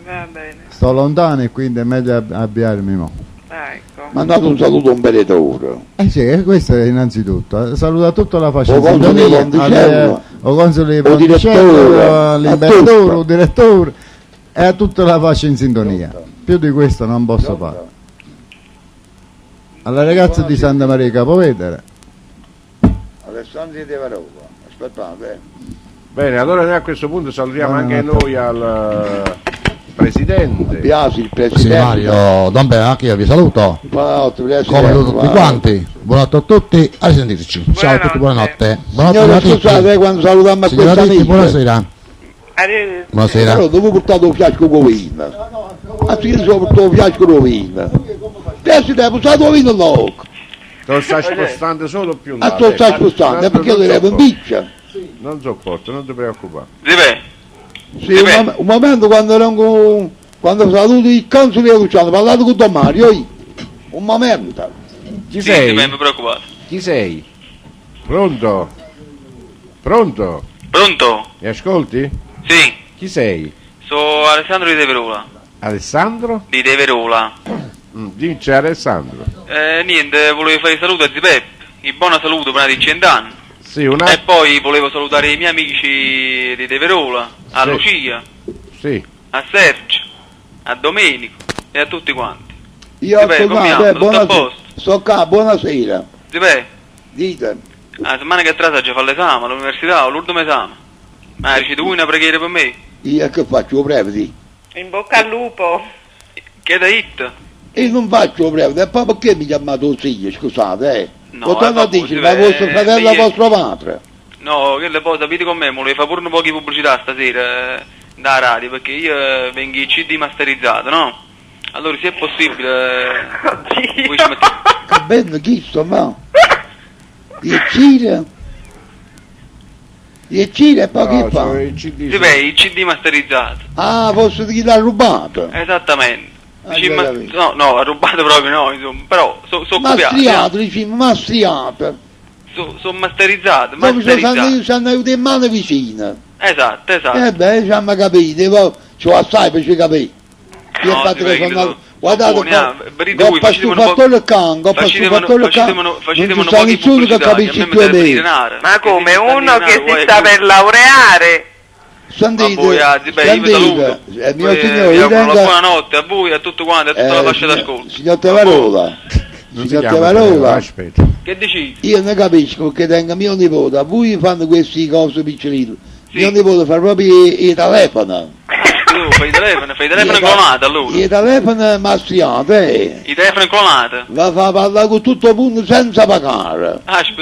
Va bene. Sto lontano e quindi è meglio avviarmi mo'. Ecco. Mandate un saluto a un benedetore. Sì, questo è innanzitutto. Saluta tutta la fascia O console Ponticello, o console o direttore, l'imperatore, o direttore e a tutta la fascia in sintonia. Più di questo non posso fare. Alla ragazza di Santa Maria Capovetere. Alessandro di Varova, aspettate. Bene, allora noi a questo punto salutiamo anche noi al Presidente. Piace il Presidente. Sì, Mario, Don Bene, anche io vi saluto. Buonanotte, Come tutti quanti. Buonanotte a tutti, a risentirci. Ciao a tutti, buonanotte. Signore, a tutti. scusate quando salutiamo a Signora questa Titti, amica. buonasera. Arrivederci. Buonasera. Però dopo portato un fiasco con vino. Anzi, io sono portato un fiasco con vino. Presidente, portato un vino no. Non sta spostando solo più là. Tu stai spostando, perché io devo in biccia. Non sopporto, non ti preoccupare. Sì, un momento quando saluto il consigliere Luciano, parlate con Don Mario, un momento. Chi sei? Non mi preoccupare. Chi sei? Pronto? Pronto? Pronto? Mi ascolti? Sì, Chi sei? sono Alessandro di De Verola. Alessandro? Di De Verola. Dimmi, c'è Alessandro. Niente, volevo fare i saluti a Zipep. Il buon saluto per i 100 anni. Sì, una... E poi volevo salutare i miei amici di De Verola, a Sì. Lucia, Sì. a Sergio, a Domenico e a tutti quanti. Io Vabbè, ho come tornato, tutto a buonasera. posto? Sto qua, buonasera. Zipep, Dite. la settimana che tra già fa l'esame all'università, l'ultimo esame. Ma ricevuto voi una preghiera per me? Io che faccio breviti? In bocca al lupo. Che da hit? Io non faccio breviti, e poi perché mi chiamate così, scusate, No, Lo torno a vabbè, dire, ma vostro fratello e vostro padre. No, che le poi sapete con me, volevo fare pure un po' di pubblicità stasera da radio, perché io vengo in CD masterizzato, no? Allora se è possibile voi ci mettete... Che bello chi sto, no? Il Cile? Il Cile e poi che fa? Sì, beh, il CD masterizzato. Ah, posso dire che l'ha rubato? Esattamente. Ah, Dici, già capito. no, no, ha rubato proprio no, insomma, però sono Mastriato, dici, mastriato. Sono masterizzato, Poi masterizzato. ci hanno aiutato in mano vicina. Esatto, esatto. Beh, ci hanno capito, poi ci ho assai per ci capire. Io No, infatti sì, che beh, sono credo- andato... Guardate, buoni, vedete voi, faccio facetemi un po'- fattore il cango, faccio fattore il cango. Non ci sta nessuno che capisce più di me. Ma come uno che si sta per laureare? Sentite, io vi saluto. mio Vi signore, auguro ritenga- una buonanotte a voi, a tutti quanti, a tutta la fascia d'ascolto. Signor Tevarola, Non si signor chiama Tevarola, Tevarola, aspetta. Che dici? io ne capisco che tenga mio nipote, a voi fanno queste cose piccoline. Mio nipote fa proprio i telefoni. Tu fai i telefoni clonati allora. I telefoni mastriati, I telefoni clonati. va a parlare con tutto il mondo senza pagare. Aspetta,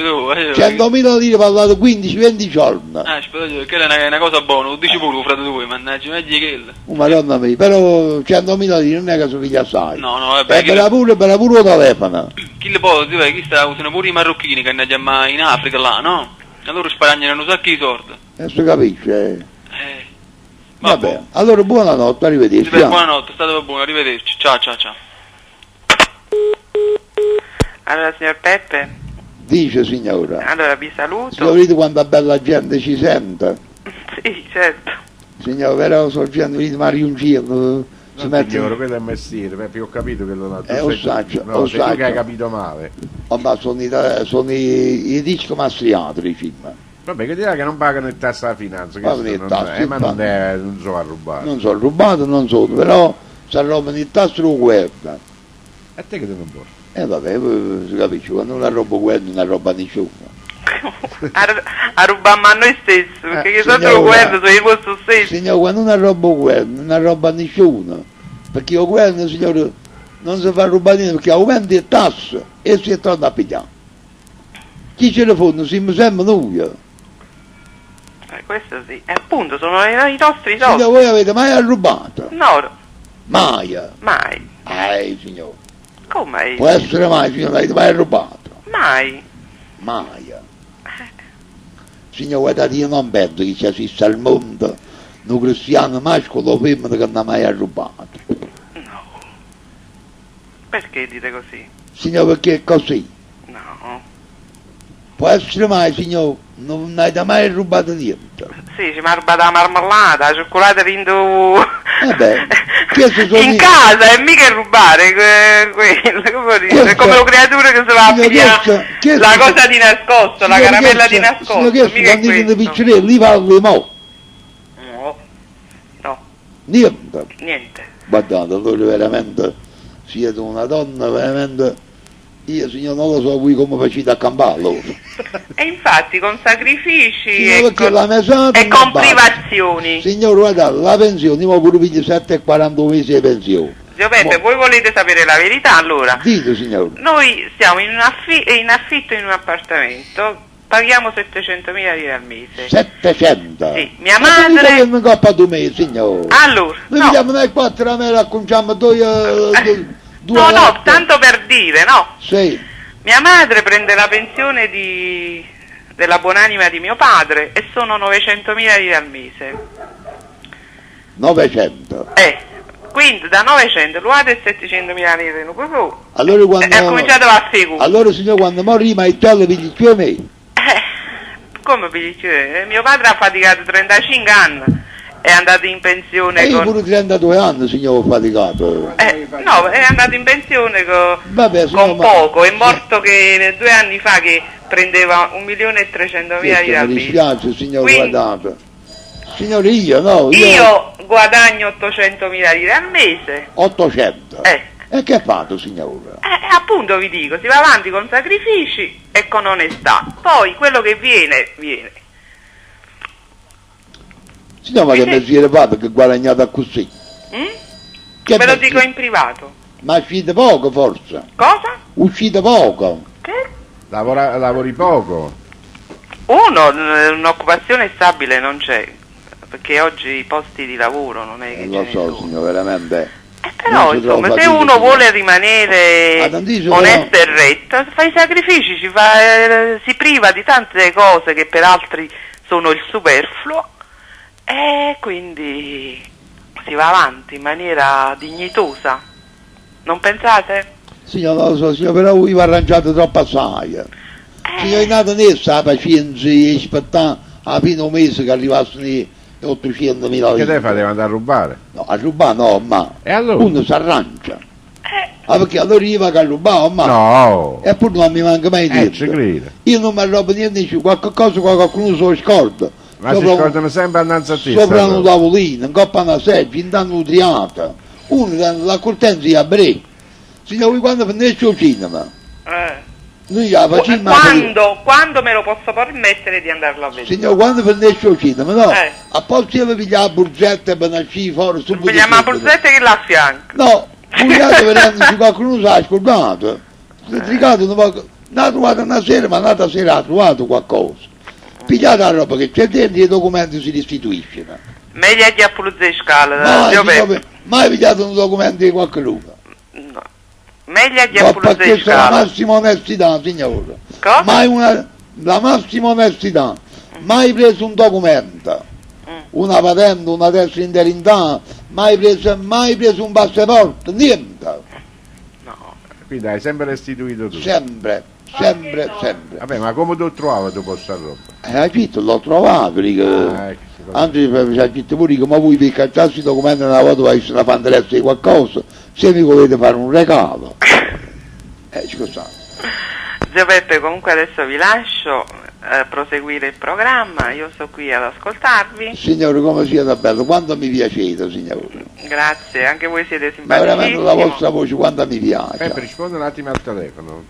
100.000 lire parlato 15-20 giorni. aspetta, che è una cosa buona, lo dici pure, frate tuoi, mannaggia, meglio che il. Oh, Madonna mia, però 100.000 lire non è che sono figli assai. No, no, vabbè, Per la pure il telefono. chi le può dire, chi sta usando pure i marocchini che andiamo in Africa là, no? Allora sparagnano un sacco di soldi. Adesso capisce. Vabbè. Vabbè, allora buonanotte, arrivederci. Buonanotte, state buoni, arrivederci. Ciao, ciao, ciao. Allora, signor Peppe, Dice signora. allora vi saluto. Signor, vedi quanta bella gente ci sente? Sì, certo. Signor, però sono gente, vedi Mario un giro, si No, mette... signore, quello è mestiere, Peppe, ho capito che non ha... ossaggio, no, sei tu ossaggio. che hai capito male. Oh, ma sono i dischi mastriati, i film. Vabbè, che dirà che non pagano il tasso alla finanza, che Pagano il non tasso, è, ma non so a rubare. Non sono rubato, non sono, però si arrobano il tasso lo guarda. A te che te non porti? Vabbè, si capisce, quando una roba guarda non arroba nessuno. A rubammo a noi stessi, perché che sotto lo signora. guardo sono i vostri stessi. Signore, quando una roba guarda non arroba nessuno, perché io guardo, signore, non si fa rubare niente, perché aumenta il tasso e si torna a pigliare. Chi ce ne fanno? Siamo sempre noi. Questo sì, e appunto sono i nostri soldi. Signore, voi avete mai rubato? No, Mai. mai. Signore. Come? Può essere mai, signore, avete mai rubato? Mai. Mai. Signore, guardate, io non penso che ci esista al mondo un cristiano mascolo femmina che non ha mai rubato. No. Perché dite così? Signore, perché è così? No. Può essere mai, signore, non avete mai rubato niente. Sì, ci mi ha rubato la marmellata, la cioccolata rindo... Questi sono in casa, e mica rubare quello, come dire, è come un creatura che si va a pigliare la cosa di nascosto, la caramella di nascosto, Signore, mica è quando dicono questo. piccerelli, li parli mo. No, Niente. Guardate, allora veramente siete una donna, veramente... Io, signore, non lo so voi come facete a campare loro. E infatti con sacrifici Signore, e perché la mesata e non con basta. privazioni. Signore, guardate, la pensione, io pure piglio 7,40 mesi di pensione. Zio Peppe, voi volete sapere la verità allora? Dite, signore. Noi stiamo in affitto in un appartamento, paghiamo 700.000 lire al mese. 700? Sì, mia madre... Non mi coppa 2 mesi, signore. Allora, Noi no. vediamo noi 4 a me racconciamo due No, no, tanto per dire, no. Sì. Mia madre prende la pensione della buonanima di mio padre e sono 900.000 lire al mese. 900. Quindi da 900 lo vado e 700.000 lire, non proprio. Allora quando... E ha cominciato a fare. Allora, signore, quando morì, ma il tollo pigli più a me. Come vi dice? Mio padre ha faticato 35 anni, è andato in pensione E io con... pure 32 anni, signore, ho faticato. no, è andato in pensione Vabbè, con poco, è morto che 2 anni fa che prendeva 1.300.000 lire al Mi mese. dispiace, signore, Quindi- guardate. Signore, io Io guadagno 800.000 lire al mese. 800. E che fate, signore? Appunto vi dico, si va avanti con sacrifici e con onestà. Poi quello che viene, viene. Signore, ma che mestiere fate che guadagnate così? Che Ve lo mestiere? dico in privato. Ma uscite poco, forse? Cosa? Uscite poco. Lavori poco. Uno, un'occupazione stabile non c'è, perché oggi i posti di lavoro non è che Lo so, signore, veramente. Però non si insomma, trova se fatica, uno signore. vuole rimanere tantissimo, onesto e retto, fa i sacrifici, si priva di tante cose che per altri sono il superfluo e quindi si va avanti in maniera dignitosa. Non pensate? Signore, non lo so, signore, però voi vi arrangiate troppo assai. Signore, è nato nessa la pazienza e aspettare alla fine un mese che arrivassero 800.000 lire. Che te fate? Devi andare a rubare? No, a rubare no, ma E allora? uno si arrangia. Perché allora io vado a rubare, ma No. eppure non mi manca mai niente. ci credo. Io non mi arrobo niente, qualche cosa qualcuno se lo scorda. Ma si scordano sempre andando a te. Sopra un tavolino, in coppa una sedia, intanto nutriata. Uno la cortenza a bre. Signore, quando finisce il cinema? Noi la facciamo Quando me lo posso permettere di andarlo a vedere? Signore, quando finisce il cinema, no? A posto io vi pigliare la burzetta per nascere fuori subito. Pigliamo la borsetta che la a fianco. No, pugliate vedendo se qualcuno si è scordato. Se tricato non ha trovato una sera, ma un'altra sera ha trovato qualcosa. Pigliate la roba che c'è dentro e i documenti si restituiscono. Meglio di a pulizia di scala, Mai, zio Peppe. signore, mai pigliato un documento di qualcuno. Meglio di a No, pulizia perché di c'è la scala. massima onestà, signore. Cosa? Mai la massima onestà. Mai preso un documento, una patente, una testa d'identità, mai preso un passaporto, niente. Quindi hai sempre restituito tu. Sempre. Vabbè, ma come tu trovavi tu questa roba? L'ho trovato, dico. Ecco. Anzi, ci ha detto pure che ma voi per cacciarsi i documenti una volta vai a fanderezza di qualcosa, se mi volete fare un regalo. Scusate. Zio Peppe, comunque adesso vi lascio proseguire il programma, io sto qui ad ascoltarvi. Signore, come siete bello, quanto mi piacete, signore. Grazie, anche voi siete Ma veramente la simpaticissimi. vostra voce quanto mi piace. Peppe, rispondi un attimo al telefono.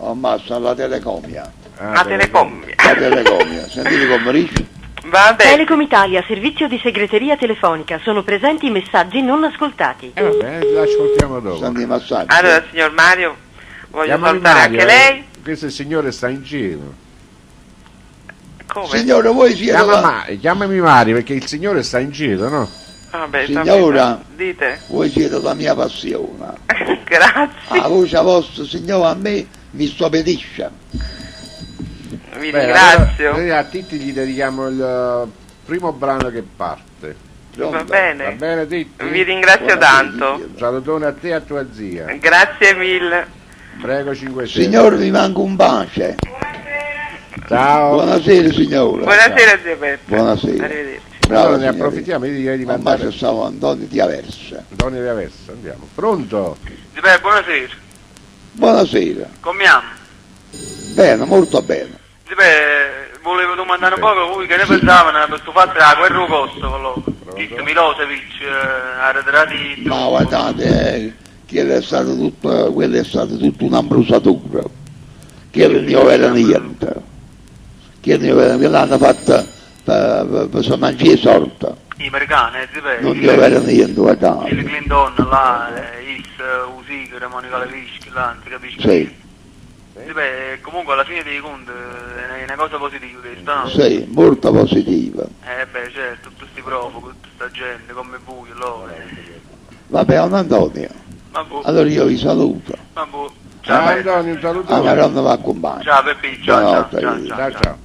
Ammazza la telecomia. La telecomia. La telecomia. Sentite come dice. Va bene. Telecom Italia, servizio di segreteria telefonica. Sono presenti messaggi non ascoltati. Vabbè, l'ascoltiamo dopo. Senti i massaggi. Allora, signor Mario, voglio Chiamami salutare Mario, anche lei. Questo il signore sta in cielo. Come? Signore, voi siete Chiamami Mario perché il signore sta in cielo, no? Vabbè, Signora, dite. voi siete la mia passione. Grazie. La voce vostra, signore, a me mi stupidisce. Vi ringrazio. Allora, noi a Titti gli dedichiamo il primo brano che parte. Va bene. Va bene, Titti? Vi ringrazio tanto. Un salutone a te e a tua zia. Grazie mille. Prego, 5 stelle. Signore, vi manca un bacio. Ciao. Buonasera, signore. Buonasera, zio Peppe. Buonasera. Arrivederci. Bravo, Allora ne signore. approfittiamo, io direi di Ma mandare c'è stato Antonio di Aversa. Antonio di Aversa, andiamo. Pronto? Zio Peppe, buonasera. Buonasera. Come andiamo? Bene, molto bene. Zio Peppe, volevo domandare un po' voi che ne pensavano per questo fatto della guerra costo, Tito Milosevic, arretrati. Ma guardate, quello è stato tutto un'ambrusatura. Quello non aveva niente. Quello l'hanno fatta per mangiare sorta. I americani, zio Peppe. Non gli aveva niente, guardate. Il Clinton là, Usiger, Monica Levischi, là, non si capisce. Sì, Zio Peppe, comunque alla fine dei conti è una cosa positiva questa, no? sì, molto positiva. Beh, certo, tutti questi profughi, tutta questa gente come voi, loro. Vabbè, Antonio, Ma boh, allora io vi saluto. ma boh. Ciao Peppe. Antonio, un saluto. A Maronna va con bagno. Ciao Peppe, ciao, Buonanotte. Ciao, ciao.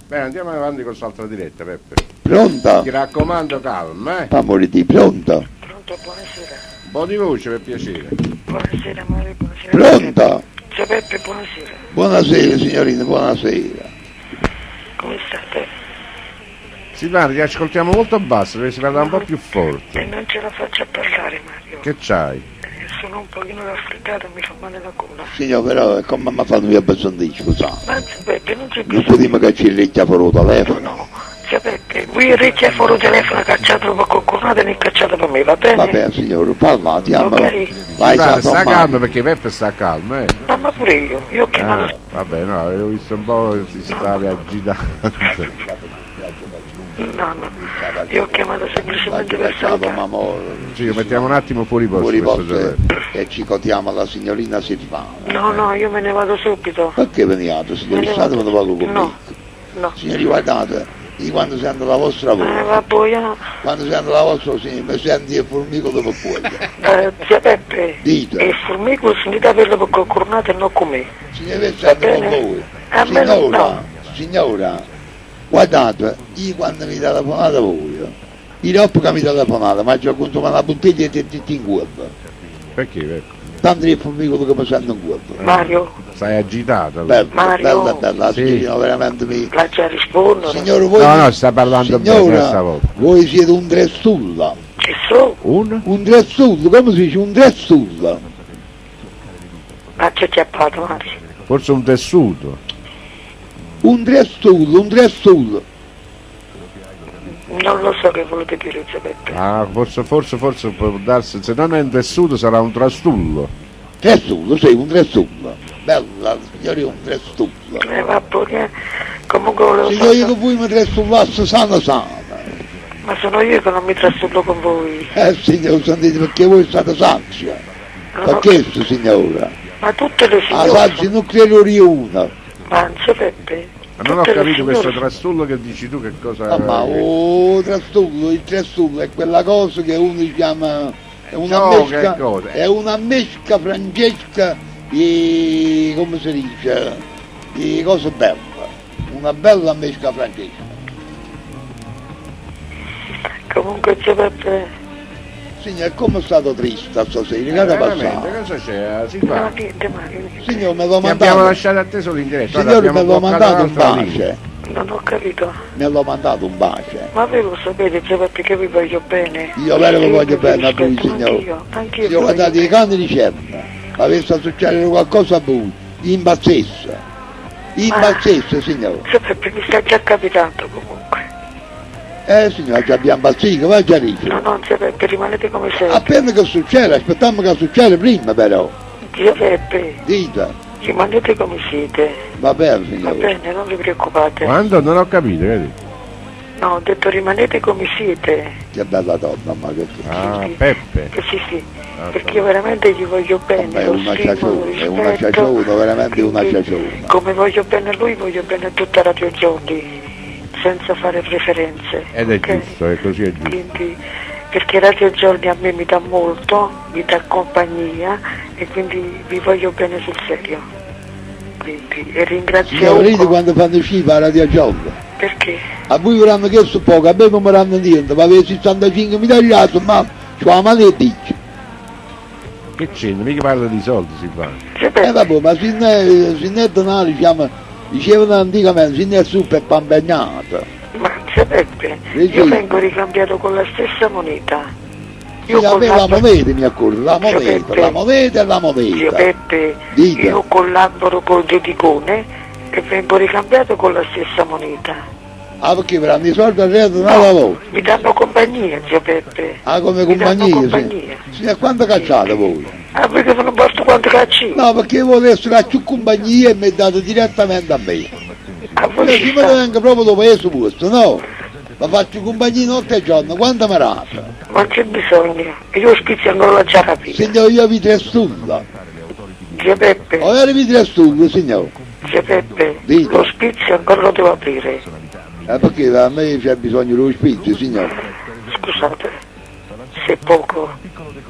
Bene, andiamo avanti con quest'altra diretta, Peppe. Pronto? Ti raccomando, calma, Famoli di pronto? Pronto, buonasera. Un po' di voce per piacere. Buonasera Mario, buonasera. Pronto? Zio Peppe, buonasera. Buonasera signorina, buonasera. Come state? Silvano, ti ascoltiamo molto basso, devi parlare un po' più forte. E non ce la faccio a parlare, Mario. Che c'hai? Sono un pochino raffreddato, mi fa male la gola. Signor però, come mi fanno via bisogno scusate. Ma Zio Peppe, non c'è Non bisogno. potremmo che ci lecchia fuori il telefono. No, Zio Peppe, voi ricchi fuori il telefono cacciato per qualcuno e ne cacciato per me, va bene? Vabbè signore, parlati, Ok. vai Silvano, sta calmo calmo. perché Peppe sta calmo, eh. No, ma pure io ho chiamato. Vabbè, no, avevo visto un po' si stava agitando. No, io ho chiamato semplicemente per salutare. Ci mettiamo un attimo fuori posto Fuori questo posto giovedì. e ci cotiamo la signorina Silvana. No, io me ne vado subito. Perché veniate, signori, Me ne state vado. quando vado con No, me? no. Signori, guardate, io quando sento la vostra voce, Vabbè, io... quando sento la vostra voce, mi sento il formico dopo cuoia. Zio Peppe, Dite. il formico sentite averlo per qualcuno e non con me. Signore, sento con voi. A me no. Signora, guardate, io quando mi telefonate voi, io dopo che mi telefonate, ma ci ho consumato una bottiglia e ti in guarda. Perché, Peppe? Tanto il formico che mi sento in guarda. Mario, Stai agitato? Bella, Mario. bella, la Sì. signorina veramente mi... la già rispondo. Signore, voi... No, sta parlando bene signora, questa volta. voi siete un dressulla. Che so? Un dressulla, come si dice? Un dressulla. Ma che ti ha fatto, Mario? Forse un tessuto. Un dressulla. Non lo so che volete dire, Zio Peppe. Ah, forse può darsi, se non è un tessuto sarà un trastullo. Dressulla, sì, un dressulla. Bella, signore, un dressulla. Vabbè, comunque volevo Signore, sapere... che voi mi dressullasse sana. Ma sono io che non mi trastullo con voi. Signore, sentite, perché voi state sanzia. Perché, signora? Ma tutte le La signore... sanzia non credo una. Ma Zio Peppe... Ma non ho tutte le capito questo signore- trastullo che dici tu che cosa... Ma il trastullo è quella cosa che uno chiama... È una No, mesca, che cosa? è una mesca francesca di... come si dice? Di cose belle. Una bella mesca francesca. Comunque Zio Peppe... Signor, come è stato triste stasera? Che è passato? Cosa c'è? Silvano? Signor, me lo Ti abbiamo mandato. lasciato a te solo in diretta. Signore, me l'ho mandato un bacio. bacio. Non ho capito. Me l'ho mandato un bacio. Ma voi lo sapete, perché vi voglio bene. Io vero lo Sì, voglio vi bene a lui, rispetto, signore. Anch'io Io vi voglio guardate i cani di certa. Avesse succedere qualcosa a voi, imbazzesse. Imbazzesse, signore. Giuseppe, mi sta già capitando comunque. Signore, ci abbiamo bazzico, va già dice. No, Giuseppe, rimanete come siete. Appena che succede, aspettiamo che succeda prima però. Giuseppe, Dite, rimanete come siete. va bene Va signore. bene, non vi preoccupate. Quando? Non ho capito, vedi? No, ho detto rimanete come siete. Che bella donna, ma che tu. Ah, Peppe. Sì, perché io veramente gli voglio bene. È lo una stimo, lo ciaciona, è una rispetto. ciaciona, veramente una Quindi, ciaciona. come voglio bene a lui, voglio bene a tutta Radio Giorni, senza fare preferenze. Ed è ok? giusto, è così è giusto. Quindi, perché Radio Giorni a me mi dà molto, mi dà compagnia e quindi vi voglio bene sul serio. Quindi, e ringrazio Signore, vedi Ugo. quando fanno scipa a Radio Giorno? Perché? A voi vorranno chiesto poco, a me non mi ranno niente, ma avere 65 miliardi, ma c'ho la malediccia. Che c'entra? Mica parla di soldi, Silvano. Vabbè, ma se non è denaro, dicevano anticamente, se non è super pambegnato. Ma Giuseppe, io vengo ricambiato con la stessa moneta. Sì, a me la moneta mi accorgo, la moneta e la moneta. Giuseppe, Dite. io collaboro col Dedicone e vengo ricambiato con la stessa moneta. Ah, perché verranno i soldi al resto non lavoro? Mi danno compagnia, Giuseppe. Ah, come Mi danno compagnia, compagnia. sì. Sì, e quanto cacciate voi? Ah, perché non importa quanto cacci. No, perché volessi la più compagnia e mi date direttamente a me. Io ci me ne vengo proprio dopo questo posto, no? Ma faccio compagnia notte e giorno, quanto mi rata? Ma c'è bisogno, io spizio ancora l'ho già capito. Signore, io vi tre stulla. Giuseppe, O io vi tre stulla, signore. Giuseppe, Dite. lo spizio ancora lo devo aprire. Perché a me c'è bisogno dello spizio, signore. Scusate, se poco.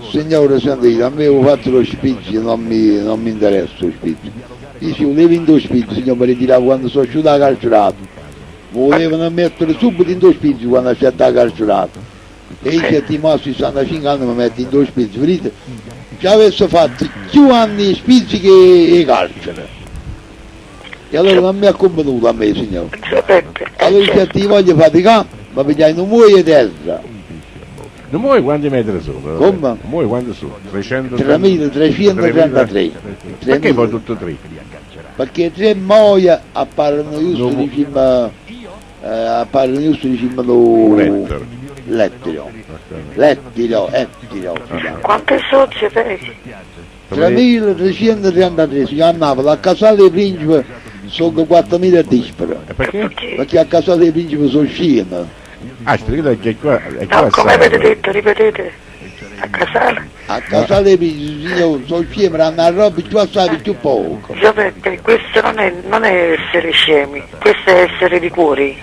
Signore, sentite, a me ho fatto lo spizio, non mi interessa lo spizio. Io ci volevo in due spizio, signore, mi ritiravo quando sono uscito da carcerato. Volevano mettere subito in due spizzi quando c'è da carcerato. E io che ti mostro 65 anni mi metti in due spizzi, vedete? Ci avesse fatto più anni spizzi che carcere. E allora non mi ha convenuto a me, signore. Allora se ti voglio faticare, ma pigliai non muoio terra. Non muoio quanti metri sono? Come? Non muoio quanti sono? 3.333. Perché poi tutto 3? Perché 3 muoia appaiono giusto di cima, l'ettilo. Quante socie vedi? 3.333, signor Napoli, a Casale dei Principi sono 4.000 dispari. Perché? Perché a Casale dei Principi sono scene. Ah, che qua No, come avete detto, ripetete. A Casale? A Casale dei Principi, signore, sono scene, hanno la roba più assai più poco. Giuseppe, questo non è essere scemi, questo è essere di cuori.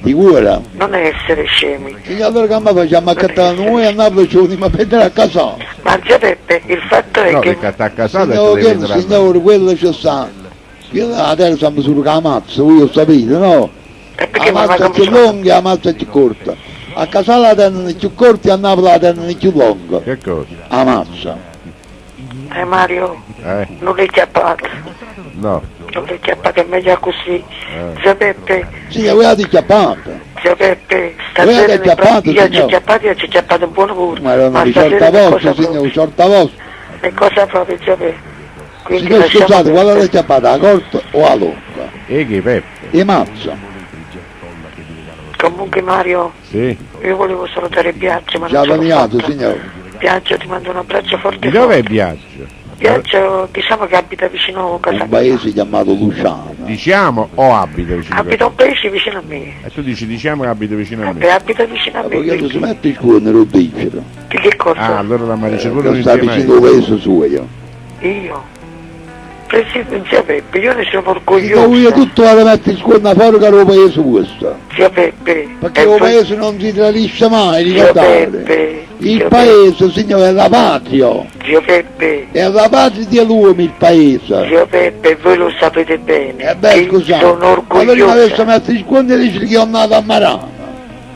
Di cuore? Non è essere scemi. Signor, allora che mi facciamo accattare noi a Napoli ci vogliamo prendere a Casale. Ma Giuseppe, il fatto è No, che... perché a Casale Signore, quello ci sta. Io adesso siamo sulla camazza, voi lo sapete, no? La mazza più lunga e la mazza più corta. A Casale la tengono più corta e a Napoli la tengono più lunga. Che cosa? La mazza. Mario, non l'hai chiappato. No. Non l'hai chiappato, è meglio così. Giuseppe, Signore, voi avete chiappato. Giuseppe, Voi stasera avete chiappato, io ci signore. ho chiappato un buon lavoro. Ma erano di sorta stasera che vostra, cosa signore, sorta vostra. E cosa proprio, Giuseppe? Quindi Signore, lasciamo scusate, perdere. quando avete chiappato, a corta o a lunga? E che Peppe? E mazza. Comunque Mario, Sì. io volevo salutare Biagio, ma Già non ce l'ho veniato, fatta. signore. Biagio, ti mando un abbraccio forte. Di dove è Biagio? Biagio, diciamo che abita vicino a casa Un mia. paese chiamato Luciano. Diciamo o abita vicino a Abita un paese vicino a me. E tu dici diciamo che abita vicino a Beh, me. abita vicino a me. Perché non si quindi- mette il cuore, lo dice. Di che cosa? Ah, allora la Maricellona Non non sta insieme a vicino a questo suo io. Io? Presidente zia Peppe, io ne sono Io orgoglioso. tutto vado a mettere il cuore fuori che lo paese questo. Zia Peppe. Perché il paese non si tradisce mai, ricordate. Peppe. Il paese, signore, è la patria. Zio Peppe. È la patria dell'uomo il paese. Zio Peppe, voi lo sapete bene. E beh, Io scusate. sono Allora mi orgoglioso. avesse messo il cuore e dice che io nato a Marano.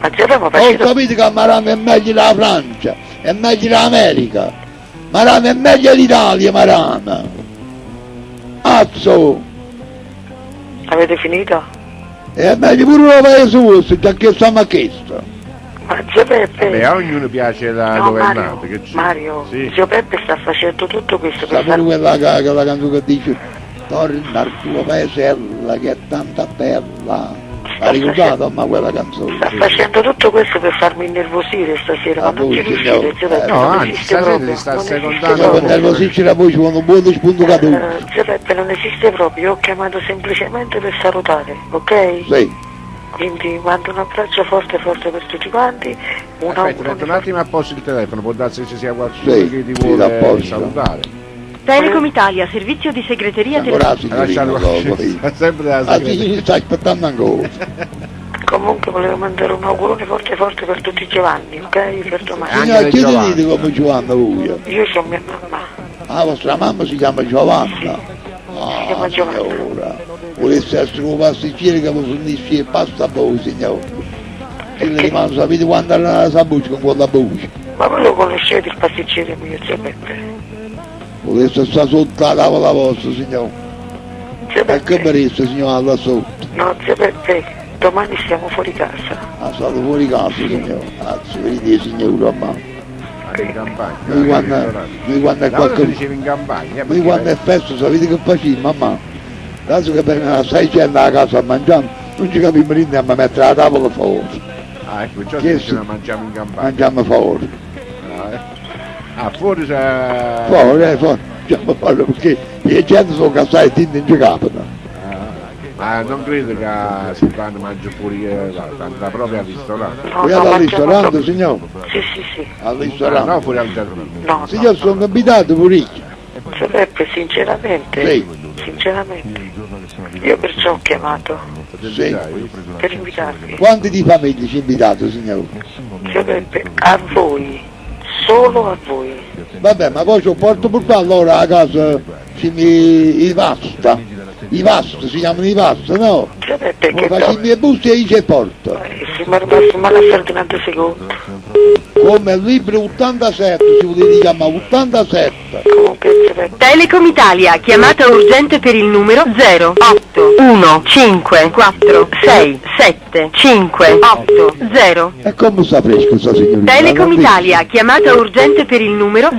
Ma zia Peppe, ma Ho facete... capito che a Marano è meglio la Francia. è meglio l'America, Marana è meglio l'Italia, Marana. Azzo, Avete finito? è meglio pure il paese vostro, già che stiamo a chiesto. Ma zio Peppe... Beh, a ognuno piace la No, governante. Che c'è? Mario, Sì. zio Peppe sta facendo tutto questo Sta per pure far... quella canzone che dice torna al tuo paesella che è tanta bella. Ha ricordato ma quella canzone? Sta facendo tutto questo per farmi innervosire stasera, ma non ci riuscite, zio Peppe, No, non anzi, esiste stasera proprio. ti sta Non esiste secondando. Se per nervosirci la voce con un buon spunto caduto. Zio Peppe, non esiste proprio, io ho chiamato semplicemente per salutare, ok? Sì. Quindi mando un abbraccio forte forte per tutti quanti, un Aspetta, auguro metto un attimo a posto il telefono, può darsi che ci sia qualcuno Sì, che ti sì, vuole apposta. salutare. Telecom Italia, servizio di segreteria Ancora telefonica. la signorina, Sempre la la signorina sta aspettando ancora. Comunque volevo mandare un augurone forte forte per tutti i Giovanni, ok? Per domani. Signora, chi ti dite come Giovanna voi? Io sono mia mamma. La vostra mamma si chiama Giovanna. Si chiama Giovanna. Signora, volesse essere un pasticcere che mi fornisce il pasta a voi, signore. E le rimane, sapete quando la sabuccia con quella buccia? Ma voi lo conoscete il pasticcere mio, zio Peppe? Volesse stare sotto la tavola vostra, signore. Zio E che Peppe? merisse, signora, là sotto? No, zio Peppe, domani siamo fuori casa. Ah, state fuori casa, signore. Anzi, vedete, signora, ma... Anche in campagna. Noi quando è Da ora qualche... dicevi in campagna. Noi quando è festa, sapete che facciamo, mamma? Adesso che per la 600 a casa a mangiare, non ci capiamo niente a mettere la tavola fuori. Ah, ecco, ciò Che si dice mangiamo in campagna. Mangiamo fuori. Fuori c'è... Fuori, mangiamo fuori perché le gente sono cazzate e tinti non ci capitano. Ma non credo che Silvano mangi fuori, andrà proprio al ristorante. Voi al ristorante, signore? Sì, sì, sì. Al ristorante? No, fuori al giardino. No, Signor, sono invitato pure io. zio Peppe, sinceramente, Sì. sinceramente, io perciò ho chiamato Sì. per invitarvi. Quanti di famiglie ci invitate, signore? Zio Peppe, a voi, solo a voi. Vabbè, ma poi ci porto pure allora a casa i pasta. I pasta, si chiamano i pasta, no? Zio Peppe, Poi che facciamo i busti e io ci porto. si mi è rimasto male a Ferdinando II. Come il libro 87, si vuole chiamare 87. Comunque, zio Peppe, Telecom Italia, chiamata urgente per il numero 08154675880. E come sta fresco questa signorina? Telecom Non Italia, chiamata urgente per il numero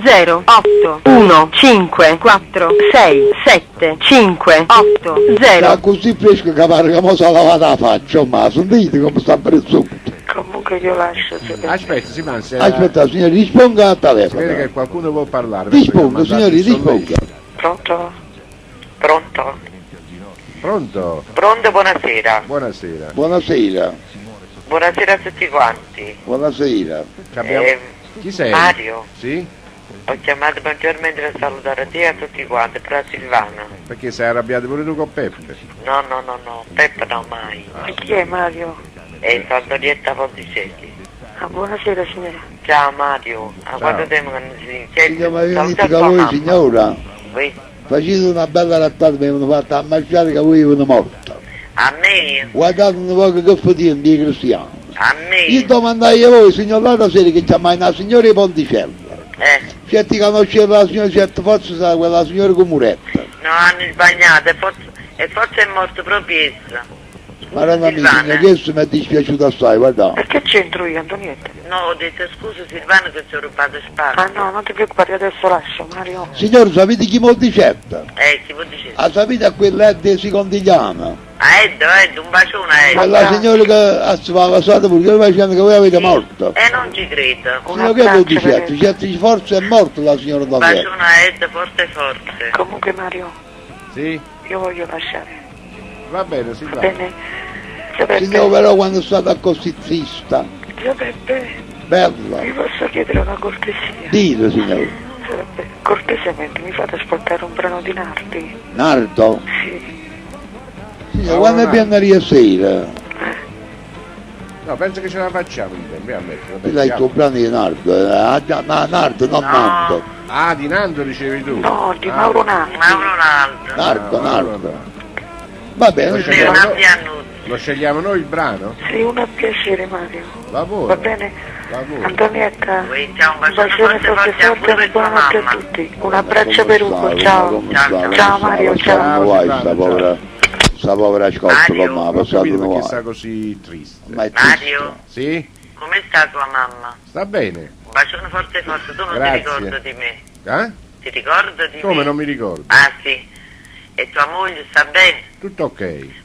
08154675880. sta così fresco che pare che mo si è lavata la faccia, ma sentite come sta prezzuto. comunque io lascio, zio Peppe. Aspetta, si mangia. Aspetta, signore, risponda al Si vede telefono. che qualcuno vuole parlare. Risponda, signori, risponda. Pronto? Pronto? Pronto? Pronto, buonasera. Buonasera. Buonasera, Buonasera a tutti quanti. buonasera. Chi sei? Mario, Sì? ho chiamato maggiormente per salutare te e a tutti quanti, però Silvano. Perché sei arrabbiato pure tu con Peppe? No, Peppa no mai. Ma chi è Mario? È Saldorietta Ponticelli. Ah, buonasera signora. Ciao Mario, a quanto tempo che non si dice? Signora, ma io dico che voi, signora, Voi? facete una bella rattata, mi avevano fatta a mangiare che voi avevano morto. A me? Guardate un po' che fatica di cristiano. A me? Io domandai a voi, signor, l'altra sera che chiamai una signora di Ponticello. Certi conosceva la signora, certo forse sarà quella signora con Muretta. No, hanno sbagliato, e forse è morto proprio essa. Madonna mia, signora, questo mi è dispiaciuto assai, guardate. Perché c'entro io, Antonietta? No, ho detto scusa Silvano che ti ho rubato spazio. Ah no, non ti preoccupare, adesso lascio, Mario. Signor, sapete chi molti certa? Chi vuol dire? Ah, sapete a quella di Secondigliana? Ah, Edo, un bacione a Edo. Quella signora che si fa passata pure, che facendo che voi avete morto. Non ci credo. Signor, che vuol dire certo? Certo, forse è morta la signora Un Donzelli. bacione a Edo, forte. Comunque Mario, Sì? io voglio lasciare. Va bene, si Va va. bene? Zio Peppe, Signor, però quando è stata così zista, Zio Peppe, bella, vi posso chiedere una cortesia? dite signor. Zio Peppe, cortesemente mi fate ascoltare un brano di Nardi? Nardo? Sì. Signor, quando è pianeria sera? No, penso che ce la facciamo in tempo, a mettere. Lei il tuo brano di Nardo, Nardo, non Nando. Ah, di Nando dicevi tu? No, di Mauro Nardi. Mauro Nardi. Nardo. Va bene, Sì, signor. Nardi Annuzzi. Lo scegliamo noi il brano? Sì, un piacere Mario. Lavoro. Va bene? Lavoro. Antonietta, Ciao, un bacione forte e buonanotte a tutti. Un abbraccio per Ugo, ciao. Ciao Mario, ciao. Sta povera scotta con me ha passato Perché un sta così triste. Ma è Mario, Sì? come sta tua mamma? Sta bene. Un bacione forte, tu non Grazie. ti ricordo di me. Eh? Ti ricordo di me? Come non mi ricordo? Ah sì. E tua moglie sta bene? Tutto ok.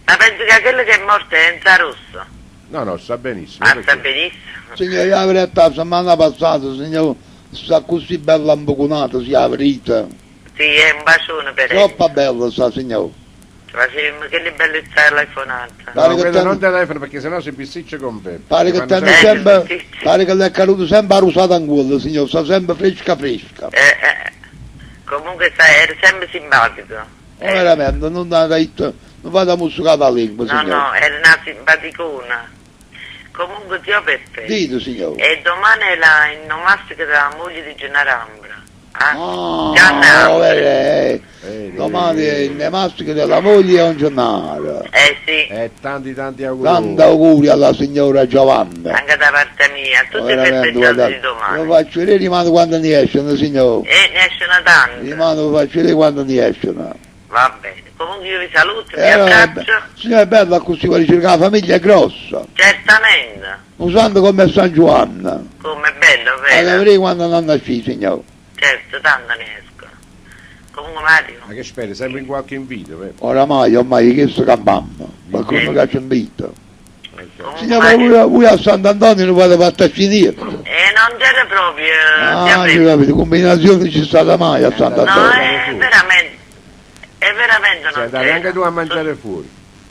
Ma penso che quello che è morto è Enza Rosso. No, sta benissimo. Ah, perché- sta benissimo. Signore, la verità, la settimana passata, signore, sta così bella imbucunata, si è aprita. Sì, è un bacione per lei. Troppo bella sta, signore. Facciamo che le belle telefonate. No, Pare che quello te- non telefono perché sennò si bisticcia con Peppe. Pare che Fanno te sempre, pare che l'è caduto sempre a rusata in quello, signore, sta sempre fresca. Comunque eri sempre simpatico. Veramente, non ha detto, non vado a musicare la lingua, No, signore. no, eri una simpaticona. Comunque zio Peppe. Dite, signore. E domani è il nomastico della moglie di Gennarambra. Domani è il nemastico della moglie a un giornale. Sì. E tanti auguri. Tanti auguri alla signora Giovanna. Anche da parte mia, tutti i Veramente, festeggiati guarda, di domani. lo faccio vedere rimane quando ne escono, signore. E ne escono tanti. Rimane lo faccio vedere quando ne escono. Va bene. Comunque io vi saluto, vi Allora, abbraccio. signore, è bello così vuole cercare la famiglia è grossa. Certamente. Usando come San Giovanna. Come è bello, Allora, vero? vedere quando non nasci, signore. Certo, tanto ne escono. Comunque Mario. Ma che speri, sempre in qualche invito, Peppe. Ormai chiesto campammo. Qualcuno che ci invita. Comunque, Signore, Mario. voi a Sant'Antonio non fate fattarci niente. Non c'era proprio. Ah, ci capite, combinazione ci è stata mai a No, Sant'Antonio. è veramente. È veramente non Cioè, dai c'era. anche tu a mangiare fuori.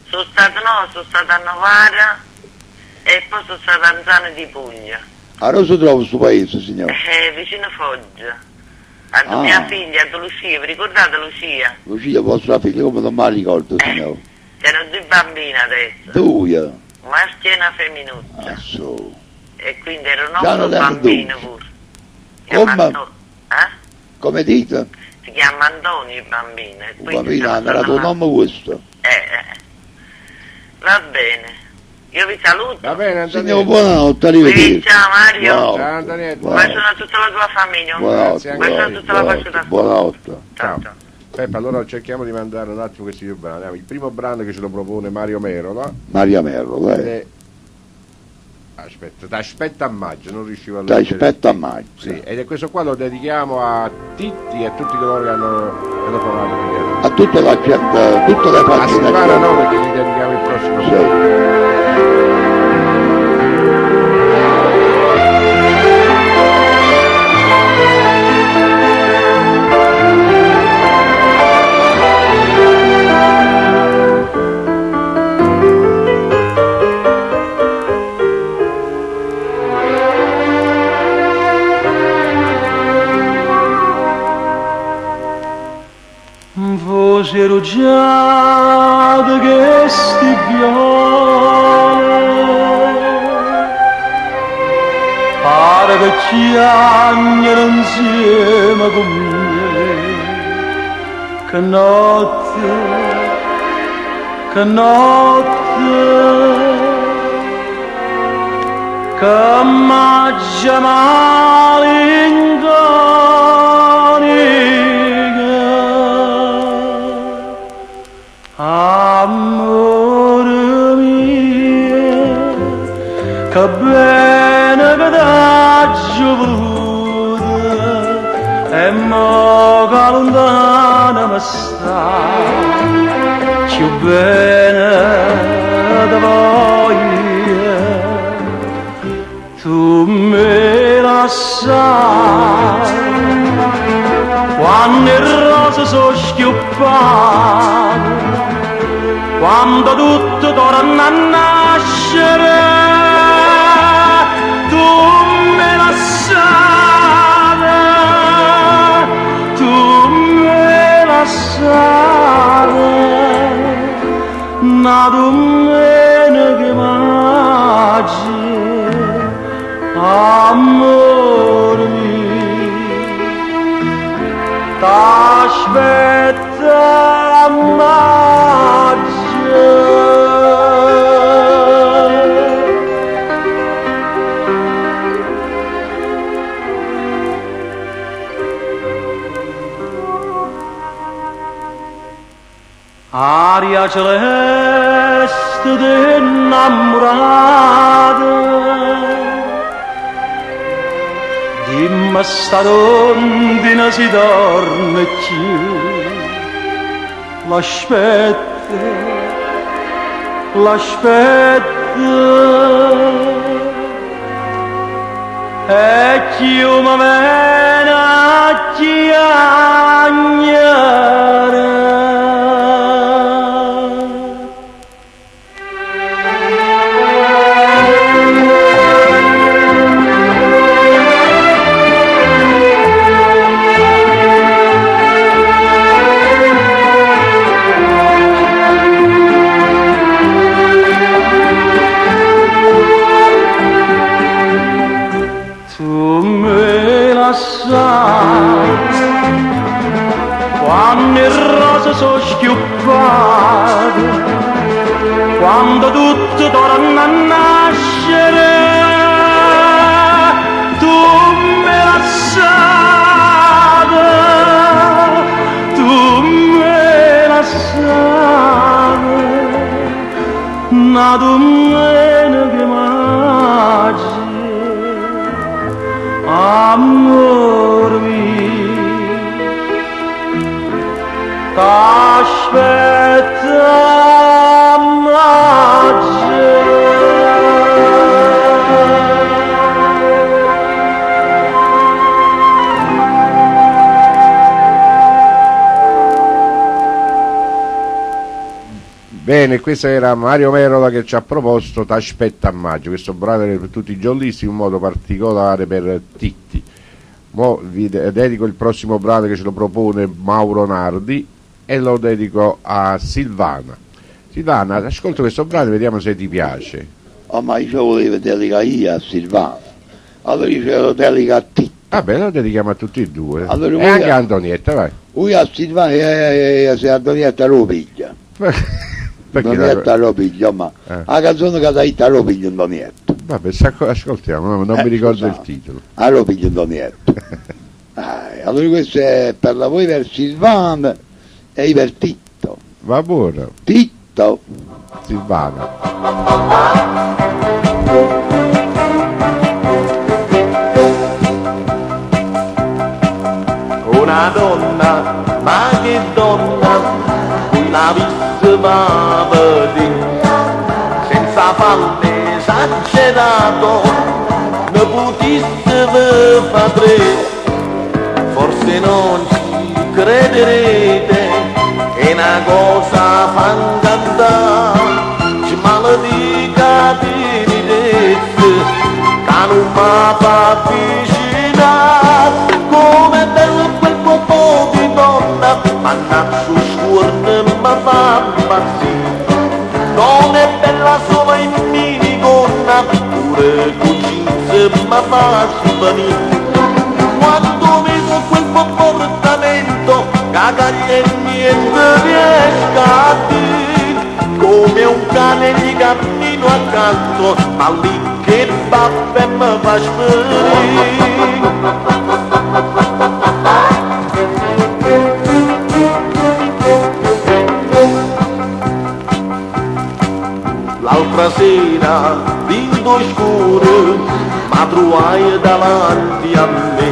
Sono stato a Novara e poi sono stato a Anzano di Puglia. A cosa trovo questo paese, signore? Vicino Foggia. A mia figlia, a Lucia, vi ricordate Lucia? Lucia, vostra figlia, come non me la ricordo, signore? C'erano due bambini adesso. Due. Un maschio e una femminuccia. Asso. E quindi era un Già altro non erano bambino due. pure. Come? Come dite? Si chiama Antonio il bambino. E Un quindi bambino sono hanno dato stata un nome questo. Va bene. Io vi saluto. Va bene, Signore, buonanotte, arrivederci. Ciao Mario. Buonanotte. Ciao Antonietta. Un bacio a tutta la tua famiglia. Buonanotte. Un bacio a tutta la vostra Buonanotte. Ciao. Peppe, allora cerchiamo di mandare un attimo questi due brani. Il primo brano che ce lo propone Mario Merola. Maria Merlo, è... Aspetta, t'aspetta a maggio, non riuscivo a leggere. T'aspetta a maggio. Sì, ed è questo qua lo dedichiamo a Titti e a tutti coloro che hanno telefonato prima. A tutta la gente, tutte le A pagine. Silvana no, perché gli dedichiamo il prossimo. Sì. Voce rugiada che stiglione pare che ci agnano insieme con me che notte che m'aggia amore mio, che bene che t'aggio voluto e mo che lontana mi sta, più bene da voglia, tu me la sai, quando il rosa sono schioppato, quando tutto torna a nascere, tu me la sai, tu me la sai, una domenica magica, amore mio, t'aspetta a maggio. aria celeste innamorata, dimmi sta rondine si torna più, l'aspetta, e chi mi viene a chiagnare. Quando le rose sono schiuppate, quando tutto torna a nascere, tu me la sai, tu me la sai, una domenica magica, amor mio. T'aspetta maggio. Bene, questo era Mario Merola che ci ha proposto T'aspetta a maggio, questo brano per tutti i giornalisti, in modo particolare per Titti. Mo vi dedico il prossimo brano che ce lo propone Mauro Nardi e lo dedico a Silvana. Silvana, ascolta questo brano e vediamo se ti piace. Oh, ma io volevo dedicare io a Silvana, allora io lo dedico a te. Vabbè, lo dedichiamo a tutti e due. Allora, e anche a Antonietta, vai. Lui a Silvana se Antonietta lo piglia. Antonietta lo piglia, ma la canzone che dai lo piglia Antonietta. Vabbè, ascoltiamo, non mi ricordo il titolo. Lo piglia Antonietta. Allora questo è per la voi per Silvana e per Titto. Va buono. Titto. Silvana. Una donna, ma che donna, una vista va a vedere, senza falle esagerato, ne potesse fare tre, forse non ci crederete, è una cosa fantastata, ci maledica di ridesse, che non mi fa avvicinare, come bello quel popò di donna, mannaggia scuorne mi fa impazzire, non è bella solo in minigonna, pure con jeans mi fa svenire, quando vedo quel comportamento, cagagli e niente riesco a dire, come un cane gli cammino accanto, ma lì che baffe mi fa sperire. L'altra sera, vinto scuro, ma trovai davanti a me,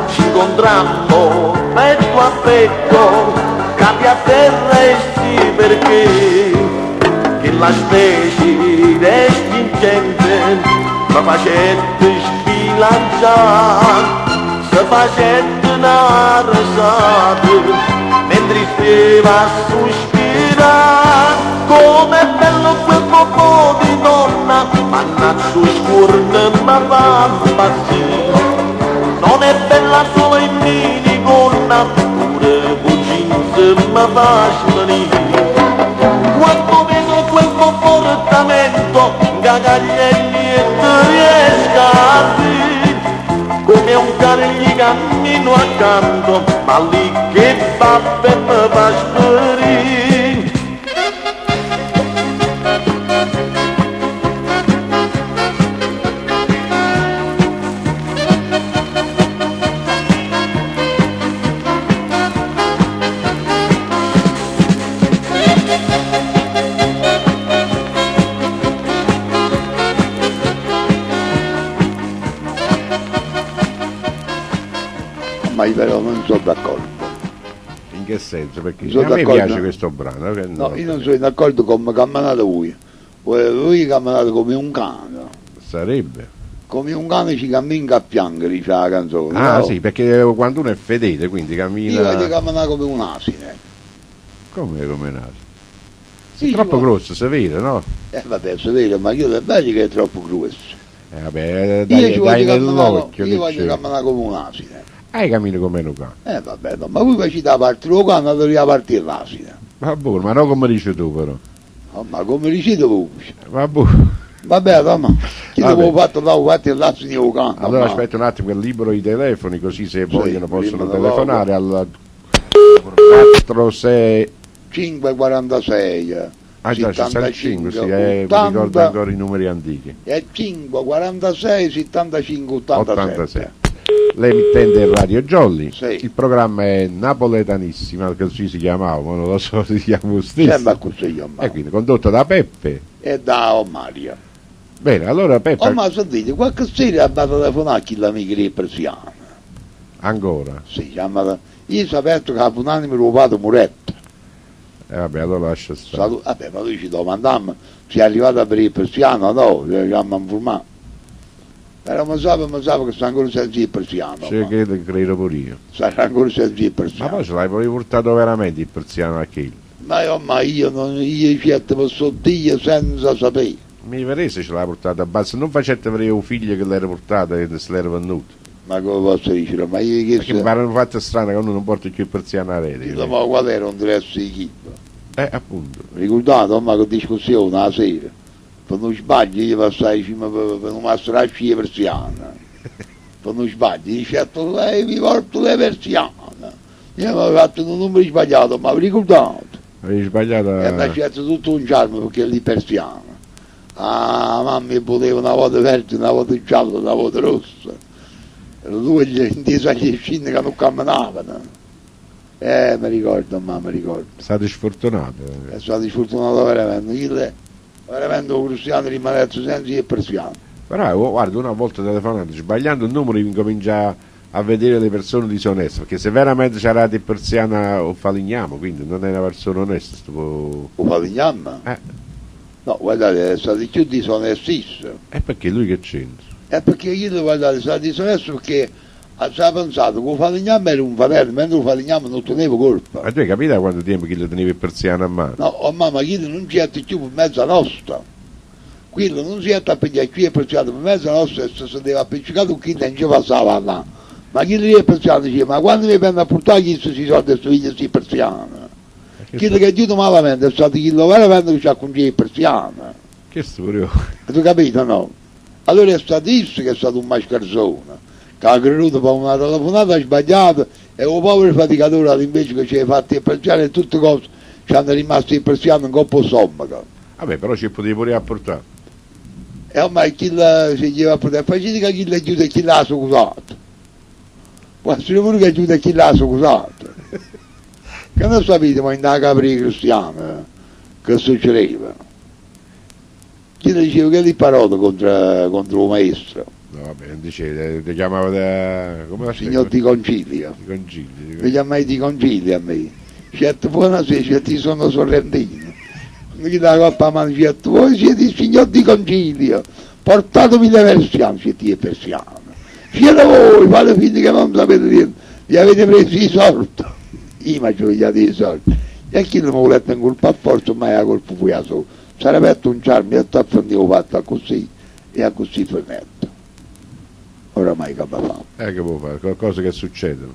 ci incontrammo petto a petto, capi a terra e sì perché, che la specie respingente mi facette sbilanciare, si facette una risata, mentre stava a sospirare, come è bello quel popò di donna, mannaggia scuorne mi fa impazzire, non è bella solo in minigonna, pure con jeans mi fa svenire, quando vedo quel comportamento, cagagli e niente riesco a dire, come un cane gli cammino accanto, ma lì che baffe mi fa sperire. però non sono d'accordo. In che senso? Perché Sono a me d'accordo. piace questo brano. Che No, io non sono d'accordo come camminate voi. Voi camminate come un cane. Sarebbe. Come un cane ci cammina a piangere, dice la canzone. Ah no? sì, perché quando uno è fedele, quindi cammina... Io voglio camminare come un asine. Come nato? Sì, Troppo ci grosso, si vede, no? vabbè, si vede, ma io è bello che è troppo grosso. Vabbè, Io ci dai voglio camminare, nell'occhio. io voglio camminare come un asine. Cammino come un cane. Vabbè, no, ma voi facete la parte del cane, andate a partire l'asine. Va buono, ma non come dici tu però. Oh, ma come dicete voi? Va buono. Vabbè, ma chi Vabbè. l'avevo fatto là, ho fatto l'asine del cane. Allora ma- aspetta un attimo che libero i telefoni, così se vogliono possono libero, telefonare al 46... 546 Ah già, 65, sì, mi 80, ricordo ancora i numeri antichi. e 546 75 87. 86. L'emittente è Radio Jolly, Sì. il programma è Napoletanissima, così si chiamava, ma non lo so, si chiama lo stesso. Sembra così io, ma E quindi condotto da Peppe. e da Mario. Bene, allora Peppe Oh, ma sentite, qualche sera ha telefonato a chi l'amica di persiana. ancora. Si chiama, io sapevo che un anno rubato Muretto. Vabbè, allora lascia stare. Vabbè, ma lui ci domandammo se è arrivato a per il persiano, no, ci abbiamo informato. Però mi sa che sta ancora senza il persiano. Sì, credo pure io. Sarà ancora senza il Ma persiano. poi ce l'hai poi portato veramente il persiano a chi? Ma io non io certo posso dire senza sapere. Mi vedete se ce l'ha portato a base, non facete vedere un figlio che l'era portato e se l'era venuto. Ma come posso dire? Ma io Perché mi pare un fatto strano che uno non porta più il persiano a rete. ma qual era un dresso di chi? Appunto. Ricordate, ma che discussione la sera. Per non sbaglio io passai vicino per non mastrare la persiana. Per non sbaglio, dice, mi porto le persiane. Io mi avevo fatto un numero sbagliato, ma vi ricordate? Avevi sbagliato. E mi ha fatto tutto un charme perché è lì persiana. Ah, mamma poteva una volta verde, una volta gialla, una volta rossa. E due intesi agli scini che non camminavano. Mi ricordo, mamma, mi ricordo. State sfortunati. È stato sfortunato veramente. Veramente un cristiano rimane senza il persiano. Però guarda, una volta telefonato, sbagliando il numero incomincia a vedere le persone disoneste, perché se veramente c'era il persiano o faligniamo, quindi non è una persona onesta. O faligniamo? No, guardate, è stato più disonestissimo. E perché lui che c'entra? È perché io, guardate, è stato disonesto perché ha pensato che il falegname era un fratello, mentre il falegname non teneva colpa. Ma tu hai capito da quanto tempo che lo tenevi il persiano a mano? No, oh mamma, quello non ci è più per mezza nostra. Quello non si è appiccicato qui, è persiano per mezza nostra e se deve appiccicato chi non ci passava là. Ma chi lì è persiano dice, ma quando mi vengono a portare chi si soldi a figlio si persiano? Quello che è giuto malamente è stato quello veramente che ci ha concesso il persiano. Che stupido. Tu capito, no? Allora è stato isso che è stato un mascarzone, che ha creduto per una telefonata sbagliata e un povero faticatore invece che ci ha fatto il persiano e tutte cose ci hanno rimasto il persiano in coppa stomaco. Vabbè, però ci potevi pure apportare. E ormai chi si gli va a portare, facete che chi l'aiuta e chi l'ha scusato. Quasi pure che aiuta e chi l'ha scusato. Che non sapete ma in da capri cristiana che succedeva. Chi le diceva che lì parola contro il maestro. No, vabbè, non dicevi, ti chiamava da... come la Signor Di Concilio. Di Concilio. Mi chiamai Di Concilio a me. Certo, buonasera, certo, sono sorrentino. Mi dà la coppa a mano, certo, voi siete il signor Di Concilio. Portatemi le persiane, siete i persiani. Siete voi, fate finta che non sapete dire, vi avete preso i soldi. Io mi ho pigliato i soldi. E chi non mi volete in colpa a forza, ma è la colpa poi a solo. Sarebbe fatto un charme e t'affrontivo fatto così e a così fermetto. Oramai che fa. Che può fare, cose che succedono.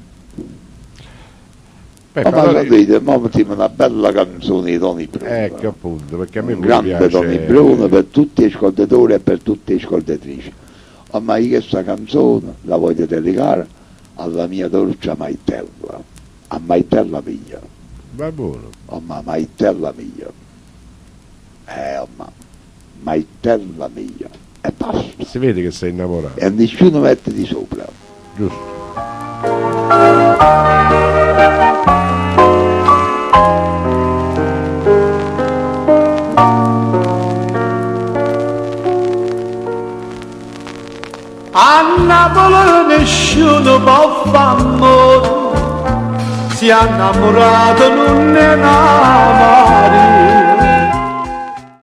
Ma sapete, ma mettiamo una bella canzone di Tony Bruno. Ecco appunto, perché a me un grande piace... Tony Bruno per tutti gli ascoltatori e per tutte le ascoltatrici. Ma io questa canzone la voglio dedicare alla mia dolce Maitella, a Maitella mia. Va buono. Ma Maitella mia. Ma Maitella mia. E basta. Si vede che sei innamorato. E nessuno mette di sopra. Giusto. A Napoli nessuno può fare amore, si è innamorato non ne ama